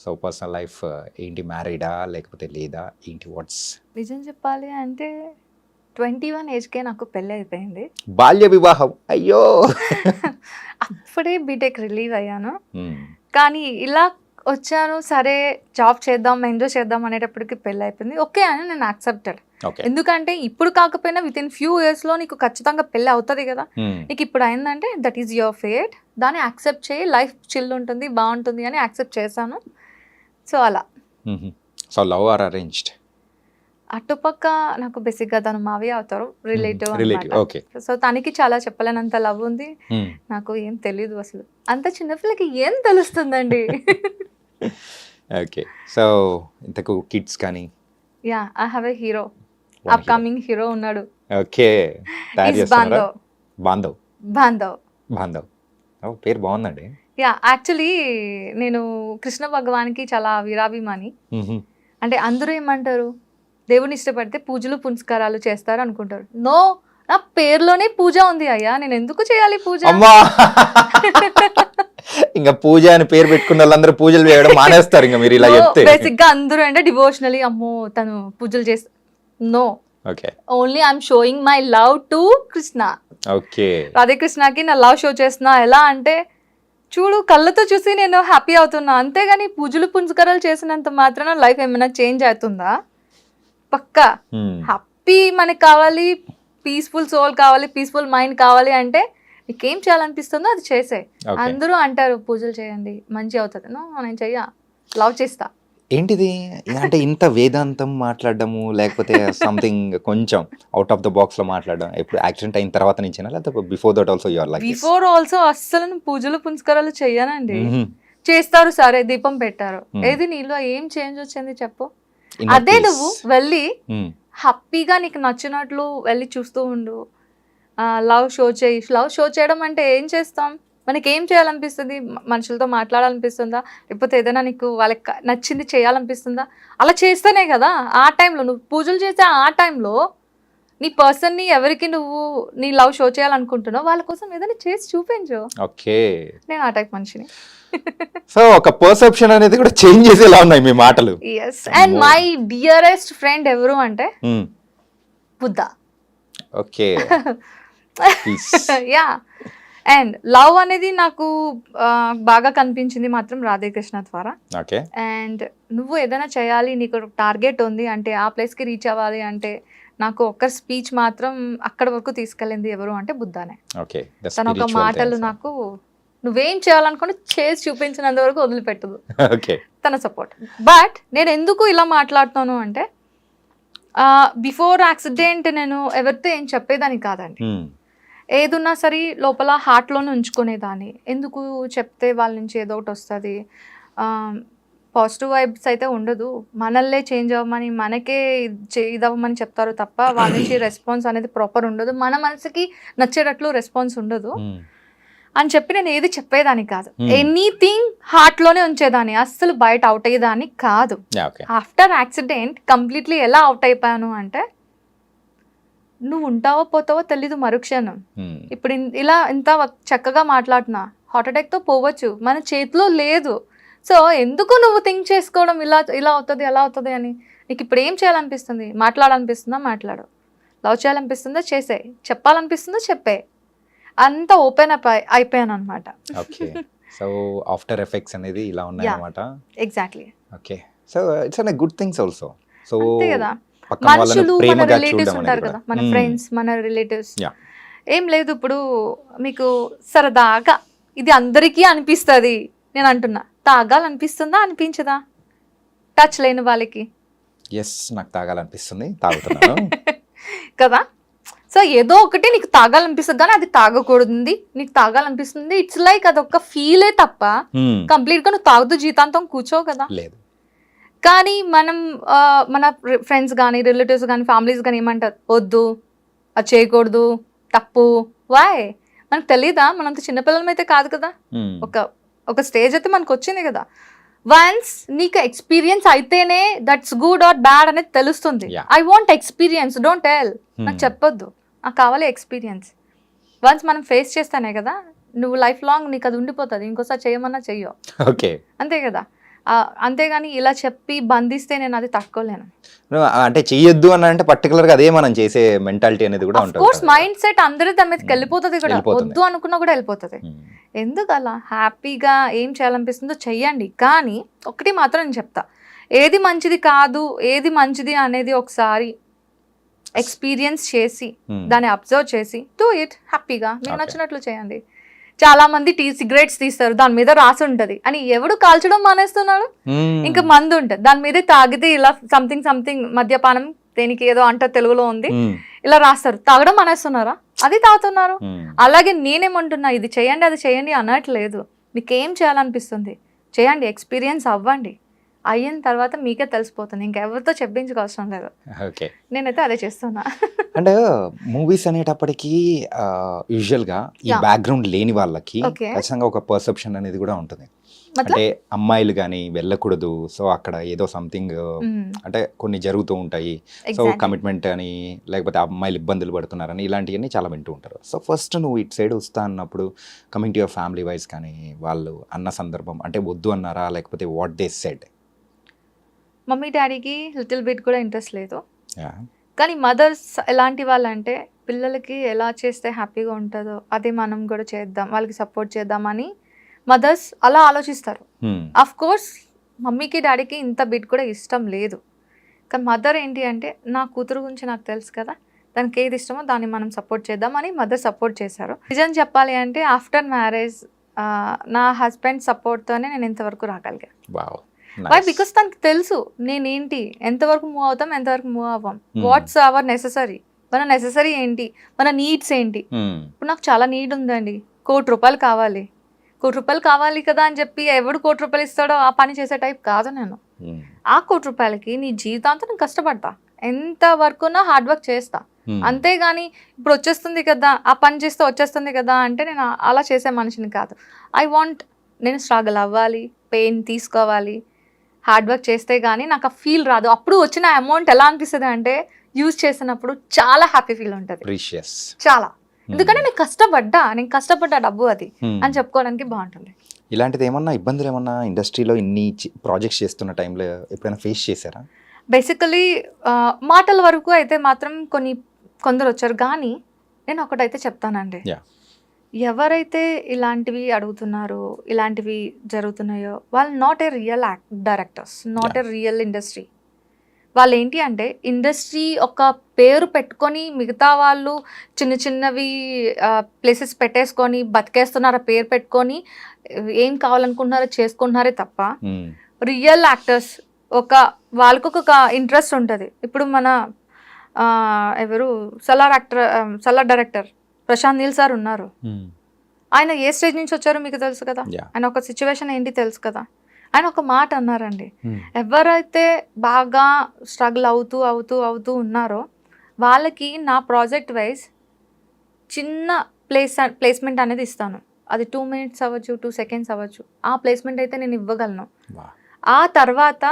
So personal life ఏంటి, మ్యారీడా లేకపోతే లేదా ఏంటి, వాట్స్? నిజం చెప్పాలి అంటే 21 ఏజ్కే నాకు పెళ్ళి అయిపోయింది. బాల్య వివాహం, అయ్యో. అప్పుడే బీటెక్ రిలీవ్ అయ్యాను, కానీ ఇలా వచ్చాను. సరే జాబ్ చేద్దాం, ఎంజాయ్ చేద్దాం అనేటప్పటికి పెళ్ళి అయిపోయింది. ఓకే అని నేను యాక్సెప్టెడ్. ఎందుకంటే ఇప్పుడు కాకపోయినా విత్ ఇన్ ఫ్యూ ఇయర్స్లో నీకు ఖచ్చితంగా పెళ్ళి అవుతుంది కదా, నీకు ఇప్పుడు అయిందంటే దట్ ఈస్ యువర్ ఫేట్, దాన్ని యాక్సెప్ట్ చేయి, లైఫ్ చిల్ ఉంటుంది, బాగుంటుంది అని యాక్సెప్ట్ చేశాను. సో అలా. So love or arranged? అటుపక్క నాకు బేసిక్గా తను మావి అవుతారు, రిలేటివ్. ఓకే. సో తనకి చాలా చెప్పలేనంత లవ్ ఉంది, నాకు ఏం తెలీదు అసలు. అంత చిన్నపిల్లకి ఏం తెలుస్తుందండి. ఓకే, సో ఇంతకు కిడ్స్ కానీ? Yeah, I have a hero, upcoming hero ఉన్నాడు. ఓకే, బాంధవ్. పేరు బాగుందండి. యా, యాక్చువల్లీ నేను కృష్ణ భగవాన్కి చాలా వీరాభిమాని. అంటే అందరూ ఏమంటారు, దేవుని ఇష్టపడితే పూజలు పునస్కారాలు చేస్తారు అనుకుంటారు. నో, నా పేరులోనే పూజ ఉంది అయ్యా, నేను ఎందుకు చేయాలి పూజ? ఇంకా పూజ అని పేరు పెట్టుకున్న వాళ్ళందరూ పూజలు చేయడం మానేస్తారు ఇంకా మీరు ఇలా చెప్తే. బేసిక్ గా అందరూ అంటే డివోషనలీ, అమ్మో తను పూజలు చేస్తారు. No, okay, only I'm showing my love to Krishna. Okay, Radhe కృష్ణకి నా లవ్ షో చేస్తున్నా. ఎలా అంటే చూడు, కళ్ళతో చూసి నేను హ్యాపీ అవుతున్నా, అంతేగాని పూజలు పునస్కారాలు చేసినంత మాత్రాన లైఫ్ ఏమైనా చేంజ్ అవుతుందా? పక్కా హ్యాపీ మనకి కావాలి, పీస్ఫుల్ సోల్ కావాలి, పీస్ఫుల్ మైండ్ కావాలి అంటే నీకేం చేయాలనిపిస్తుందో అది చేసే. అందరూ అంటారు పూజలు చేయండి మంచి అవుతుంది. నో, నేను చెయ్య, లవ్ చేస్తా. ఏంటిది అంటే ఇంత వేదాంతం మాట్లాడడము, లేకపోతే సంథింగ్ కొంచెం అవుట్ ఆఫ్ ద బాక్స్ లో మాట్లాడడం ఎప్పుడు యాక్సిడెంట్ అయిన తర్వాత నుంచేనా, లేకపోతే before that also your like? Before also అస్సలు పూజలు పునస్కారాలు చెయ్యనండి. చేస్తారు, సరే దీపం పెట్టారు, ఏది నీలో ఏం చేంజ్ వచ్చింది చెప్పు? అదే నువ్వు వెళ్ళి హ్యాపీగా నీకు నచ్చినట్లు వెళ్ళి చూస్తూ ఉండు, లవ్ షో చేయి. లవ్ షో చేయడం అంటే ఏం చేస్తాం, మనకి ఏం చేయాలనిపిస్తుంది? మనుషులతో మాట్లాడాలనిపిస్తుందా, లేకపోతే ఏదైనా నీకు వాళ్ళకి నచ్చింది చేయాలనిపిస్తుందా? అలా చేస్తేనే కదా ఆ టైంలో నువ్వు పూజలు చేసే ఆ టైంలో నీ పర్సన్ని ఎవరికి నువ్వు నీ లవ్ షో చేయాలనుకుంటున్నావు వాళ్ళ కోసం ఏదైనా చేసి చూపించు. ఓకే, నేను ఆ టైప్ మనిషిని. సో ఒక పర్సెప్షన్ అనేది కూడా చేంజ్ చేసేలా ఉన్నాయి మీ మాటలు. yes, and my dearest friend ఎవరు అంటే Buddha. Okay, yeah, and love అనేది నాకు బాగా కనిపించింది మాత్రం రాధాకృష్ణ ద్వారా. ఓకే, అండ్ నువ్వు ఏదైనా చేయాలి, నీకు టార్గెట్ ఉంది అంటే, ఆ ప్లేస్కి రీచ్ అవ్వాలి అంటే, నాకు ఒక్క స్పీచ్ మాత్రం అక్కడ వరకు తీసుకెళ్ళింది ఎవరు అంటే బుద్ధానే. ఓకే, తన ఒక మాటలు నాకు నువ్వేం చేయాలనుకుని చేసి చూపించినంత వరకు వదిలిపెట్టదు. ఓకే, తన సపోర్ట్. బట్ నేను ఎందుకు ఇలా మాట్లాడుతాను అంటే, బిఫోర్ యాక్సిడెంట్ నేను ఎవరితో ఏం చెప్పేదాన్ని కాదండి. ఏదున్నా సరే లోపల హార్ట్లోనే ఉంచుకునేదాన్ని. ఎందుకు చెప్తే వాళ్ళ నుంచి ఏదో ఒకటి వస్తుంది, పాజిటివ్ వైబ్స్ అయితే ఉండదు. మనల్నే చేంజ్ అవ్వమని, మనకే ఇదవ్వమని చెప్తారు తప్ప వాళ్ళ నుంచి రెస్పాన్స్ అనేది ప్రాపర్ ఉండదు. మన మనసుకి నచ్చేటట్లు రెస్పాన్స్ ఉండదు. అని చెప్పి నేను ఏది చెప్పేదాన్ని కాదు. ఎనీథింగ్ హార్ట్లోనే ఉంచేదాన్ని, అస్సలు బయట అవుట్ అయ్యేదాన్ని కాదు. ఆఫ్టర్ యాక్సిడెంట్ కంప్లీట్లీ ఎలా అవుట్ అయిపోయాను అంటే, నువ్వు ఉంటావో పోతావో తెలీదు మరుక్షణం. ఇప్పుడు ఇలా ఇంత చక్కగా మాట్లాడుతున్నా, హార్ట్ అటాక్తో పోవచ్చు, మన చేతిలో లేదు. సో ఎందుకు నువ్వు థింక్ చేసుకోవడం ఇలా ఇలా అవుతుంది అలా అవుతుంది అని. నీకు ఇప్పుడు ఏం చేయాలనిపిస్తుంది? మాట్లాడాలనిపిస్తుందా మాట్లాడు, లవ్ చేయాలనిపిస్తుందా చేసే, చెప్పాలనిపిస్తుందా చెప్పే. అంత ఓపెన్ అప్ అయిపోయాను అనమాట. ఓకే, సో ఆఫ్టర్ ఎఫెక్ట్స్ అనేది ఇలా ఉన్నాయన్నమాట. Exactly. Okay, so it's an good things also. So అంతే కదా, మనుషులు మన రిలేటివ్స్ ఉంటారు కదా, మన ఫ్రెండ్స్, మన రిలేటివ్స్. ఏం లేదు, ఇప్పుడు మీకు సరదాగా ఇది అందరికీ అనిపిస్తుంది, నేను అంటున్నా, తాగాలనిపిస్తుందా అనిపించదా టచ్ లేని వాళ్ళకి? ఎస్, నాకు తాగాలనిపిస్తుంది, తాగుతున్నాను కదా. సో ఏదో ఒకటి నీకు తాగాలనిపిస్తుంది, కానీ అది తాగకూడదు, నీకు తాగాలనిపిస్తుంది, ఇట్స్ లైక్ అదొక ఫీలే తప్ప కంప్లీట్గా నువ్వు తాగుతూ జీతాంతం కూర్చోవు కదా. లేదు, కానీ మనం మన ఫ్రెండ్స్ కానీ రిలేటివ్స్ కానీ ఫ్యామిలీస్ కానీ ఏమంటారు, వద్దు అది చేయకూడదు, తప్పు. వాయ్? మనకు తెలీదా? మనంత చిన్నపిల్లలం అయితే కాదు కదా. ఒక స్టేజ్ అయితే మనకు వచ్చింది కదా. వన్స్ నీకు ఎక్స్పీరియన్స్ అయితేనే దట్స్ గుడ్ ఆర్ బ్యాడ్ అనేది తెలుస్తుంది. I want experience, don't tell. నాకు చెప్పొద్దు, నాకు కావాలి ఎక్స్పీరియన్స్. వన్స్ మనం ఫేస్ చేస్తానే కదా నువ్వు లైఫ్ లాంగ్ నీకు అది ఉండిపోతుంది, ఇంకోసారి చేయమన్నా చెయ్యో. ఓకే, అంతే కదా. అంతేగాని ఇలా చెప్పి బంధిస్తే నేను అది తట్టుకోలేను. అంటే చెయ్యొద్దు అని అంటే పర్టికులర్ గా అదే మనం చేసే మెంటాలిటీ అనేది కూడా ఉంటుంది. కోర్స్ మైండ్ సెట్ అందరి దాని మీదకి వెళ్ళిపోతుంది కూడా, వద్దు అనుకున్నా కూడా వెళ్ళిపోతుంది. ఎందుకు అలా? హ్యాపీగా ఏం చేయాలనిపిస్తుందో చెయ్యండి. కానీ ఒకటి మాత్రం నేను చెప్తా, ఏది మంచిది కాదు ఏది మంచిది అనేది ఒకసారి ఎక్స్పీరియన్స్ చేసి దాన్ని అబ్జర్వ్ చేసి డూ ఇట్ హ్యాపీగా, మీకు నచ్చినట్లు చేయండి. చాలా మంది సిగరెట్స్ తీస్తారు, దాని మీద రాసి ఉంటది అని ఎవడు కాల్చడం మానేస్తున్నాడు. ఇంకా మందు ఉంటది, దాని మీద తాగితే ఇలా సంథింగ్ సంథింగ్ మద్యపానం, దేనికి ఏదో అంట తెలుగులో ఉంది, ఇలా రాస్తారు, తాగడం మానేస్తున్నారా? అది తాగుతున్నారు. అలాగే నేనేమంటున్నా, ఇది చేయండి అది చేయండి అనట్లేదు. మీకు ఏం చేయాలనిపిస్తుంది చేయండి, ఎక్స్పీరియన్స్ అవ్వండి. అయిన తర్వాత మీకే తెలిసిపోతుంది, ఇంకెవరితో చెప్పించుకోవసరం లేదు. ఓకే, నేనైతే అదే చేస్తున్నా. అంటే మూవీస్ అనేటప్పటికీ యూజువల్గా ఈ బ్యాక్గ్రౌండ్ లేని వాళ్ళకి ఖచ్చితంగా ఒక పర్సెప్షన్ అనేది కూడా ఉంటుంది. అంటే అమ్మాయిలు కానీ వెళ్ళకూడదు, సో అక్కడ ఏదో సంథింగ్ అంటే కొన్ని జరుగుతూ ఉంటాయి, సో కమిట్మెంట్ అని, లేకపోతే అమ్మాయిలు ఇబ్బందులు పడుతున్నారని, ఇలాంటివన్నీ చాలా వింటూ ఉంటారు. సో ఫస్ట్ నువ్వు ఇటు సైడ్ వస్తా అన్నప్పుడు coming to your family wise కానీ వాళ్ళు అన్న సందర్భం అంటే వద్దు అన్నారా, లేకపోతే వాట్ దే సెడ్? మమ్మీ డాడీకి లిటిల్ బిట్ కూడా ఇంట్రెస్ట్ లేదు. కానీ మదర్స్ ఎలాంటి వాళ్ళంటే, పిల్లలకి ఎలా చేస్తే హ్యాపీగా ఉంటుందో అదే మనం కూడా చేద్దాం, వాళ్ళకి సపోర్ట్ చేద్దామని మదర్స్ అలా ఆలోచిస్తారు. అఫ్ కోర్స్ మమ్మీకి డాడీకి ఇంత బిట్ కూడా ఇష్టం లేదు. కానీ మదర్ ఏంటి అంటే, నా కూతురు గురించి నాకు తెలుసు కదా, దానికి ఏది ఇష్టమో దాన్ని మనం సపోర్ట్ చేద్దామని మదర్ సపోర్ట్ చేశారు. నిజం చెప్పాలి అంటే ఆఫ్టర్ మ్యారేజ్ నా హస్బెండ్ సపోర్ట్తోనే నేను ఇంతవరకు రాగలిగాను. వై? బికాస్ తనకి తెలుసు నేనేంటి, ఎంతవరకు మూవ్ అవుతాం, ఎంతవరకు మూవ్ అవ్వం, వాట్స్ అవర్ నెససరీ, మన నెససరీ ఏంటి, మన నీడ్స్ ఏంటి. ఇప్పుడు నాకు చాలా నీడ్ ఉందండి, ₹1,00,00,000 కావాలి, ₹1,00,00,000 కావాలి కదా అని చెప్పి ఎవడు ₹1,00,00,000 ఇస్తాడో ఆ పని చేసే టైప్ కాదు నేను. ఆ ₹1,00,00,000కి నీ జీవితాంతం నేను కష్టపడతా, ఎంత వర్క్ ఉన్నా హార్డ్ వర్క్ చేస్తా. అంతేగాని ఇప్పుడు వచ్చేస్తుంది కదా, ఆ పని చేస్తే వచ్చేస్తుంది కదా అంటే నేను అలా చేసే మనిషిని కాదు. ఐ వాంట్, నేను స్ట్రగుల్ అవ్వాలి, పెయిన్ తీసుకోవాలి, హార్డ్ వర్క్ చేస్తే కానీ నాకు ఆ ఫీల్ రాదు. అప్పుడు వచ్చిన అమౌంట్ ఎలా అనిపిస్తుంది అంటే, యూజ్ చేసినప్పుడు చాలా హ్యాపీ ఫీల్ ఉంటుంది, చాలా. ఎందుకంటే నేను కష్టపడ్డా డబ్బు అది అని చెప్పుకోవడానికి బాగుంటుంది. ఇలాంటిది ఏమన్నా ఇబ్బందులు ఏమన్నా ఇండస్ట్రీలో ఇన్ని ప్రాజెక్ట్స్ చేస్తున్న టైంలో ఎప్పుడైనా ఫేస్ చేశారా? బేసికలీ మాటల వరకు అయితే మాత్రం కొందరు వచ్చారు. కానీ నేను ఒకటైతే చెప్తానండి, ఎవరైతే ఇలాంటివి అడుగుతున్నారో, ఇలాంటివి జరుగుతున్నాయో, వాళ్ళు not a real directors, not a real industry. వాళ్ళు ఏంటి అంటే, ఇండస్ట్రీ ఒక పేరు పెట్టుకొని మిగతా వాళ్ళు చిన్న చిన్నవి ప్లేసెస్ పెట్టేసుకొని బతికేస్తున్నారు, ఆ పేరు పెట్టుకొని ఏం కావాలనుకుంటున్నారో చేసుకుంటున్నారే తప్ప రియల్ యాక్టర్స్ వాళ్ళకు ఒక ఇంట్రెస్ట్ ఉంటుంది. ఇప్పుడు మన ఎవరు సలార్ డైరెక్టర్ ప్రశాంత్ నీల్ సార్ ఉన్నారు. ఆయన ఏ స్టేజ్ నుంచి వచ్చారో మీకు తెలుసు కదా, ఆయన ఒక సిచ్యువేషన్ ఏంటి తెలుసు కదా. ఆయన ఒక మాట అన్నారండి, ఎవరైతే బాగా స్ట్రగుల్ అవుతూ ఉన్నారో వాళ్ళకి నా ప్రాజెక్ట్ వైజ్ చిన్న ప్లేస్మెంట్ అనేది ఇస్తాను, అది 2 మినిట్స్ అవ్వచ్చు, 2 సెకండ్స్ అవ్వచ్చు. ఆ ప్లేస్మెంట్ అయితే నేను ఇవ్వగలను. వా ఆ తర్వాత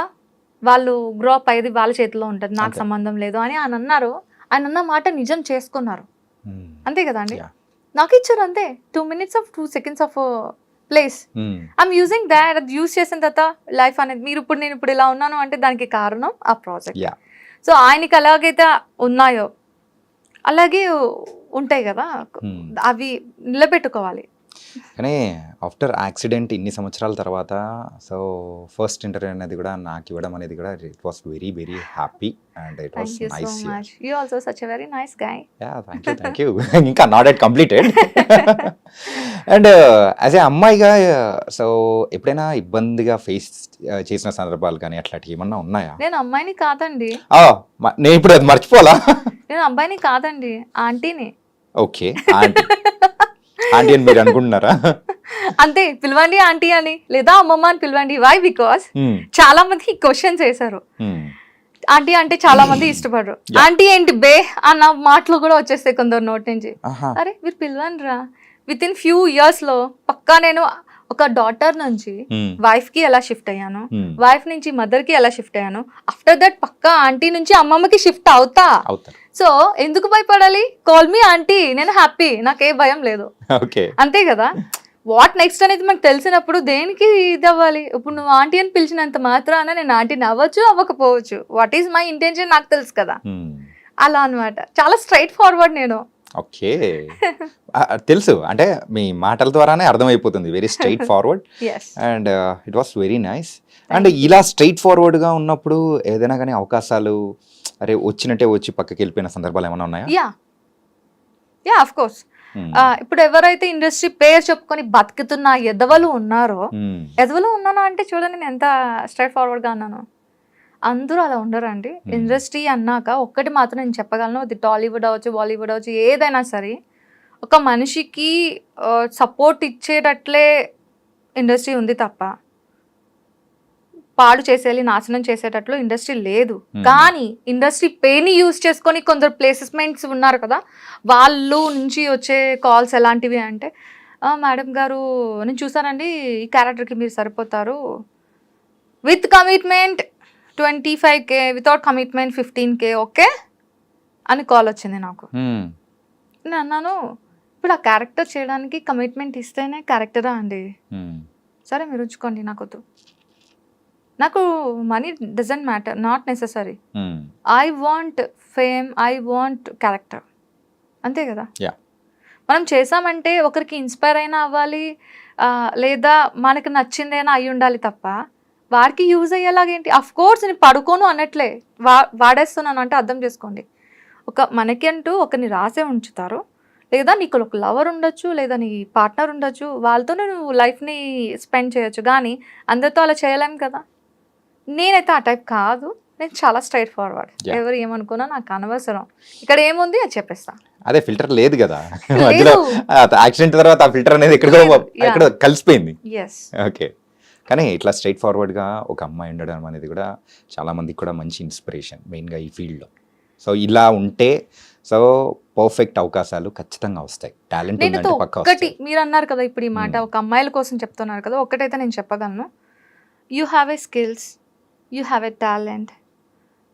వాళ్ళు గ్రో అప్ అయ్యేది వాళ్ళ చేతిలో ఉంటుంది, నాకు అంతే. సంబంధం లేదు అని ఆయన అన్నారు. ఆయన అన్న మాట నిజం చేసుకున్నారు. మ్మ్. అంతే కదా అండి. Yeah. నాకు ఇచ్చారు అంతే 2 minutes of 2 seconds of place. Hmm. I'm using that. అది యూజ్ చేసిన తర్వాత లైఫ్ అనేది నేను ఇప్పుడు ఇలా ఉన్నాను అంటే దానికి కారణం ఆ ప్రాజెక్ట్. Yeah. సో ఆయనకి ఎలాగైతే ఉన్నాయో అలాగే ఉంటాయి కదా, Hmm. అవి నిలబెట్టుకోవాలి. కానీ ఆఫ్టర్ యాక్సిడెంట్ ఇన్ని సంవత్సరాల తర్వాత సో ఫస్ట్ ఇంటర్వ్యూ అనేది కూడా నాకు ఇవ్వడం అనేది కూడా it was very very happy and it was thank you so nice. Much. You also such a very nice guy. Thank you ఇంకా not at completed. And as a అమ్మాయిగా సో ఎప్పుడైనా ఇబ్బందిగా ఫేస్ చేసిన సందర్భాలు కానీ అట్లాంటివి ఏమన్నా ఉన్నాయా? నేను అమ్మాయిని కాదండి. నేను ఇప్పుడు అది మర్చిపోవాలా? నేను అబ్బాయిని కాదండి, ఆంటీని. ఓకే, ఆంటీ ఆంటీ అని మీరు అనుకుంటున్నారా? అంతే, పిలవండి ఆంటీ అని లేదా అమ్మమ్మ అని పిలవండి. వై? Because Hmm. చాలా మంది క్వశ్చన్స్ వేశారు. Hmm. ఆంటీ అంటే చాలా మంది ఇష్టపడరు. ఆంటీ ఏంటి బే అన్న మాటలు కూడా వచ్చేస్తాయి కొందరు నోటి నుంచి. ఆహా. అరే మీరు పిలవండి రా. విత్ ఇన్ ఫ్యూ ఇయర్స్ లో పక్కా నేను ఒక డాటర్ నుంచి Hmm. వైఫ్ కి ఎలా షిఫ్ట్ అయ్యాను, Hmm. వైఫ్ నుంచి మదర్ కి ఎలా షిఫ్ట్ అయ్యాను, ఆఫ్టర్ దట్ పక్కా ఆంటీ నుంచి అమ్మమ్మకి షిఫ్ట్ అవుతా. అవుతారు. సో ఎందుకు భయపడాలి? కాల్ మీ ఆంటీ, నేను హ్యాపీ, నాకే భయం లేదు. ఓకే. అంతే కదా. వాట్ నెక్స్ట్ అనేది మనకు తెలిసినప్పుడు దేనికి ఇది అవ్వాలి? ఇప్పుడు నువ్వు ఆంటీ అని పిలిచినంత మాత్రాన నేను ఆంటీని అవ్వచ్చు అవ్వకపోవచ్చు. వాట్ ఈస్ మై ఇంటెన్షన్ నాకు తెలుసు కదా. Hmm. అలా అన్నమాట. చాలా స్ట్రైట్ ఫార్వర్డ్ నేను. ఓకే. తెలుసు, అంటే మీ మాటల ద్వారానే అర్థమైపోతుంది, very straightforward yes. And it was very nice. And ఇలా స్ట్రైట్ ఫార్వర్డ్గా ఉన్నప్పుడు ఏదైనా కానీ అవకాశాలు అరే వచ్చినట్టే వచ్చి పక్కకి వెళ్ళిపోయిన సందర్భాలు ఏమైనా ఉన్నాయా? Yeah of course. Hmm. ఇప్పుడు ఎవరైతే ఇండస్ట్రీ పేరు చెప్పుకొని బతుకుతున్న ఎదవలు ఉన్నారో, Hmm. ఎదవలు ఉన్నాను అంటే చూడండి నేను ఎంత స్ట్రైట్ ఫార్వర్డ్గా అన్నాను. అందరూ అలా ఉండరండి. ఇండస్ట్రీ అన్నాక ఒక్కటి మాత్రం నేను చెప్పగలను, అది టాలీవుడ్ అవ్వచ్చు, బాలీవుడ్ అవ్వచ్చు, ఏదైనా సరే ఒక మనిషికి సపోర్ట్ ఇచ్చేటట్లే ఇండస్ట్రీ ఉంది తప్ప పాడు చేసేయాలి, నాశనం చేసేటట్లు ఇండస్ట్రీ లేదు. కానీ ఇండస్ట్రీ పేని యూజ్ చేసుకొని కొందరు ప్లేసెస్మెంట్స్ ఉన్నారు కదా, వాళ్ళు నుంచి వచ్చే కాల్స్ ఎలాంటివి అంటే, మేడం గారు నేను చూసానండి ఈ క్యారెక్టర్కి మీరు సరిపోతారు, with commitment 25K, without commitment 15K, okay అని కాల్ వచ్చింది నాకు. Hmm. నేను అన్నాను, ఇప్పుడు ఆ క్యారెక్టర్ చేయడానికి కమిట్మెంట్ ఇస్తేనే క్యారెక్టరా అండి? Hmm. సరే మీరు ఉంచుకోండి, నాకు money doesn't matter, not necessary. Hmm. I want fame, I want character, అంతే కదా. Yeah. మనం చేసామంటే ఒకరికి ఇన్స్పైర్ అయినా అవ్వాలి, లేదా మనకు నచ్చిందైనా అయి ఉండాలి తప్ప వారికి యూజ్ అయ్యేలాగేంటి. అఫ్ కోర్స్ నేను పడుకోను అనట్లే, వాడేస్తున్నాను అంటే అర్థం చేసుకోండి. మనకి అంటూ ఒకరిని రాసే ఉంచుతారు, లేదా నీకు ఒక లవర్ ఉండొచ్చు, లేదా నీ పార్ట్నర్ ఉండొచ్చు, వాళ్ళతోనే నువ్వు లైఫ్ని స్పెండ్ చేయొచ్చు. కానీ అందరితో అలా చేయలేం కదా. నేనైతే ఆ టైప్ కాదు, నేను చాలా స్ట్రైట్ ఫార్వర్డ్. Yeah. ఎవరు ఏమనుకున్నా నాకు అనవసరం. ఇక్కడ ఏముంది అది చెప్పేస్తా. అదే ఫిల్టర్ లేదు కదా లేదు. మధ్యలో యాక్సిడెంట్ తర్వాత ఆ ఫిల్టర్ అనేది ఎక్కడికో లేదు. Yeah. ఎక్కడో కలిసిపోయింది. ఎస్. ఓకే. కానీ ఇట్లా స్ట్రైట్ ఫార్వర్డ్గా ఒక అమ్మాయి ఉండడం అనేది కూడా చాలా మందికి కూడా మంచి ఇన్స్పిరేషన్, మెయిన్గా ఈ ఫీల్డ్లో. సో ఇలా ఉంటే సో పర్ఫెక్ట్ అవకాశాలు ఖచ్చితంగా వస్తాయి. టాలెంట్ నేను ఉందంటే పక్కా ఒక్కటి, వస్తాయి. మీరు అన్నారు కదా ఇప్పుడు ఈ మాట, ఒక అమ్మాయిల కోసం చెప్తున్నారు కదా, ఒక్కటైతే నేను చెప్పగలను, you have a skills, you have a talent.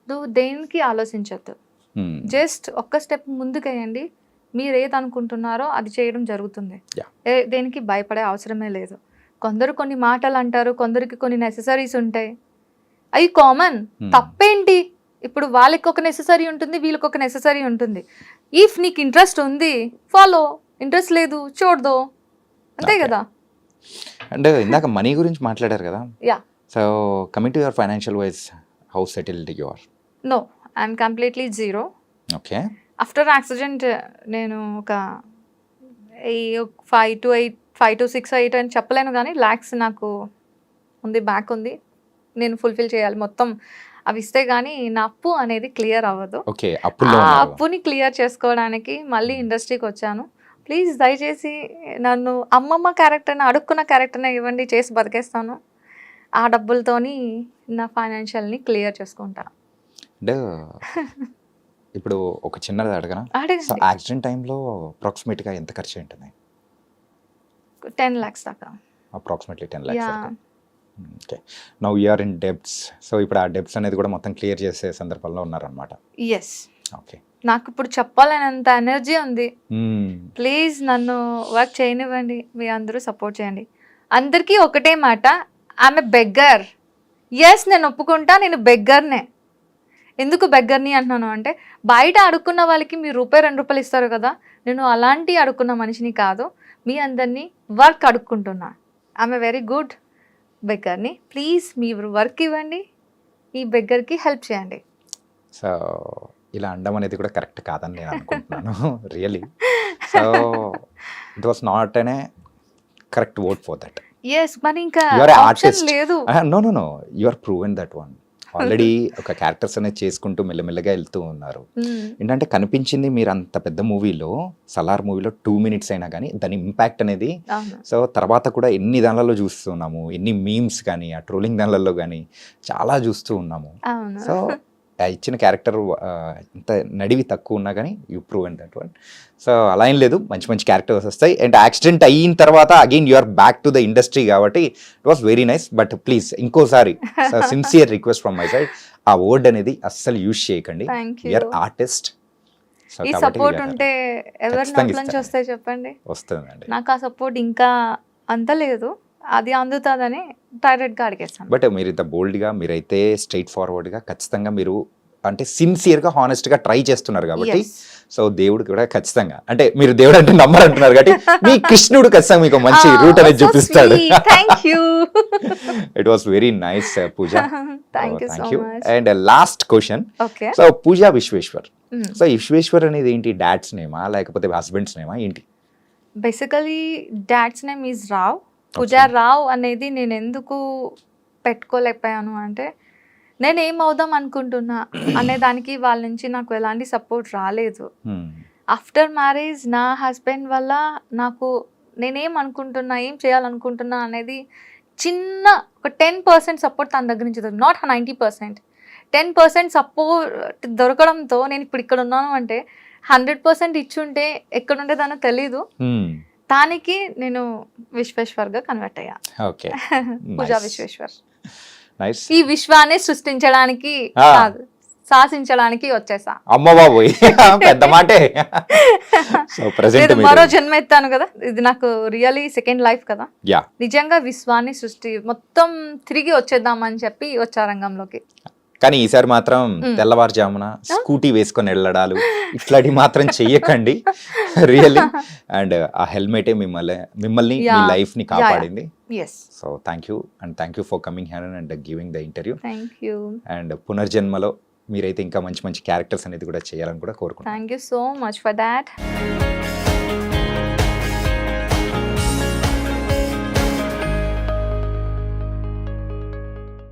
నువ్వు దేనికి ఆలోచించద్దు, Hmm. జస్ట్ ఒక్క స్టెప్ ముందుకేయండి. మీరు ఏది అనుకుంటున్నారో అది చేయడం జరుగుతుంది. Yeah. దేనికి భయపడే అవసరమే లేదు. కొందరు కొన్ని మాటలు అంటారు, కొందరికి కొన్ని నెససరీస్ ఉంటాయి, అవి కామన్. తప్పేంటి? ఇప్పుడు వాళ్ళకి ఒక నెససరీ ఉంటుంది, వీళ్ళకి ఒక నెససరీ ఉంటుంది. ఇఫ్ నీకు ఇంట్రెస్ట్ ఉంది ఫాలో, ఇంట్రెస్ట్ లేదు చూడదు, అంతే Okay. కదా. అండ్ ఇందాక మనీ గురించి మాట్లాడారు కదా. Yeah. So coming to your financial wise, how settled you are? No, I'm completely zero. Okay. After accident నేను ఒక 5 to 6 8 అని చెప్పలేను, కానీ ల్యాక్స్ నాకు ఉంది, బ్యాక్ ఉంది, నేను ఫుల్ఫిల్ చేయాలి మొత్తం. అవి ఇస్తే కానీ నా అప్పు అనేది క్లియర్ అవ్వదు. ఓకే. అప్పుల్లో ఆ ఉన్నారు. అప్పుని క్లియర్ చేసుకోవడానికి మళ్ళీ ఇండస్ట్రీకి వచ్చాను. ప్లీజ్ దయచేసి నన్ను అమ్మమ్మ క్యారెక్టర్ని, అడుక్కున్న క్యారెక్టర్ని ఇవ్వండి, చేసి బతికేస్తాను. ఆ డబ్బులతోని నా ఫైనాన్షియల్ని క్లియర్ చేసుకుంటా. అంటే ఇప్పుడు ఒక చిన్నది అడగనా? సో అడగండి. యాక్సిడెంట్ టైంలో అప్రాక్సిమేట్గా ఎంత ఖర్చు ఉంటుంది? 10 lakhs దాకా. Approximately 10 lakhs yeah. వరకు. Okay. Now you're in debts. So ఇప్పుడు ఆ డెబ్ట్స్ అనేది కూడా మొత్తం క్లియర్ చేసే సందర్భంలో ఉన్నారనమాట. ఎస్. ఓకే. నాకు ఇప్పుడు చెప్పాలనేంత ఎనర్జీ ఉంది. ప్లీజ్ నన్ను వర్క్ చేయనివ్వండి, మీ అందరూ సపోర్ట్ చేయండి. అందరికీ ఒకటే మాట, ఆమె బెగ్గర్. ఎస్, నేను ఒప్పుకుంటా, నేను బెగ్గర్నే. ఎందుకు బెగ్గర్ని అంటున్నాను అంటే, బయట అడుక్కున్న వాళ్ళకి మీరు రూపాయి 2 రూపాయలు ఇస్తారు కదా, నేను అలాంటి అడుక్కున్న మనిషిని కాదు, మీ అందరినీ వర్క్ అడుక్కుంటున్నా. ఆమె వెరీ గుడ్ బెగ్గర్ని. ప్లీజ్ మీరు వర్క్ ఇవ్వండి, ఈ బెగ్గర్కి హెల్ప్ చేయండి. సో ఇలా అనడం అనేది కూడా కరెక్ట్ కాదని నేను అనుకుంటున్నాను. Really. So it was not అనే correct word for that. Yes, మరి ఇంకా You are an option artist. లేదు. No you are proven that one. Already ఒక క్యారెక్టర్స్ అనేది చేసుకుంటూ మెల్లమెల్లగా వెళ్తూ ఉన్నారు. ఏంటంటే కనిపించింది మీరు అంత పెద్ద మూవీలో, సలార్ మూవీలో 2 minutes అయినా కానీ దాని ఇంపాక్ట్ అనేది. అవును. సో తర్వాత కూడా ఎన్ని దానిలలో చూస్తున్నాము, ఎన్ని మీమ్స్ కానీ ఆ ట్రోలింగ్ దానిలలో కానీ చాలా చూస్తూ ఉన్నాము. అవును. సో ఆ ఇచ్చిన క్యారెక్టర్ ఇంత నడివి తక్కువ ఉన్నా కానీ you prove and that one. So అలా ఏం లేదు, మంచి మంచి క్యారెక్టర్స్ వస్తాయి. అండ్ యాక్సిడెంట్ అయిన తర్వాత again you are back to the industry కాబట్టి it was very nice. But please ఇంకోసారి sincere request from my side, ఆ వర్డ్ అనేది అస్సలు యూజ్ చేయకండి. Thank you. You're artist. ఈ సపోర్ట్ ఉంటే ఎవరి నోట్ల నుంచి వస్తాయి చెప్పండి. వస్తుందండి. నాకు ఆ సపోర్ట్ ఇంకా అందలేదు, అది అందుతుందని డైరెక్ట్గా అడిగేస్తాను. బట్ మీరు ఇంత బోల్డ్గా, మీరైతే స్ట్రైట్ ఫార్వర్డ్గా ఖచ్చితంగా మీరు అంటే సిన్సియర్గా హానెస్ట్గా ట్రై చేస్తున్నారు కాబట్టి, సో దేవుడు కూడా ఖచ్చితంగా, అంటే మీరు దేవుడు అంటే నమ్మరు అంటున్నారు కాబట్టి మీ కృష్ణుడు ఖచ్చితంగా మీకు మంచి రూట్ అనేది చూపిస్తాడు. It was very nice Pooja. Thank you so much. And last question. Okay. So Pooja Vishweshwar. So Vishweshwar అనేది ఏంటి, డాడ్స్ నేమా లేకపోతే హస్బెండ్స్ నేమా ఏంటి? Basically dad's name is Rao. Pooja Rao అనేది నేను ఎందుకు పెట్టుకోలేకపోయాను అంటే, నేను ఏం అవుదాం అనుకుంటున్నా అనే దానికి వాళ్ళ నుంచి నాకు ఎలాంటి సపోర్ట్ రాలేదు. ఆఫ్టర్ మ్యారేజ్ నా హస్బెండ్ వల్ల నాకు నేనేం అనుకుంటున్నా, ఏం చేయాలనుకుంటున్నా అనేది చిన్న ఒక 10% సపోర్ట్ తన దగ్గర నుంచి దొరికింది. నాట్ 90%, 10% సపోర్ట్ దొరకడంతో నేను ఇప్పుడు ఇక్కడ ఉన్నాను. అంటే 100% ఇచ్చుంటే ఎక్కడ ఉండేదానో తెలీదు. దానికి నేను విశ్వేశ్వర్గా కన్వర్ట్ అయ్యా. ఓకే. పూజా విశ్వేశ్వర్. నైస్. ఈ విశ్వాన్ని సృష్టించడానికి కాదు, శాసించడానికి వచ్చేసా. అమ్మ బాబోయ్, పెద్ద మాటే. సో ప్రెజెంట్ మరో జన్మ ఎత్తాను కదా, ఇది నాకు రియలీ సెకండ్ లైఫ్ కదా. యా. నిజంగా విశ్వాన్ని సృష్టి మొత్తం తిరిగి వచ్చేద్దామని చెప్పి వచ్చా రంగంలోకి. కానీ ఈసారి మాత్రం తెల్లవారుజామున స్కూటీ వేసుకొని వెళ్ళడాలు ఇట్లాంటివి మాత్రం చెయ్యకండి రియల్లీ. అండ్ ఆ హెల్మెటే మిమ్మల్ని మీ లైఫ్ ని కాపాడింది. So thank you and thank you for coming here and giving the interview. Thank you. And పునర్జన్మలో మీరైతే ఇంకా మంచి మంచి క్యారెక్టర్స్ అనేది కూడా చేయాలని కూడా కోరుకుంటున్నాను. Thank you so much for that.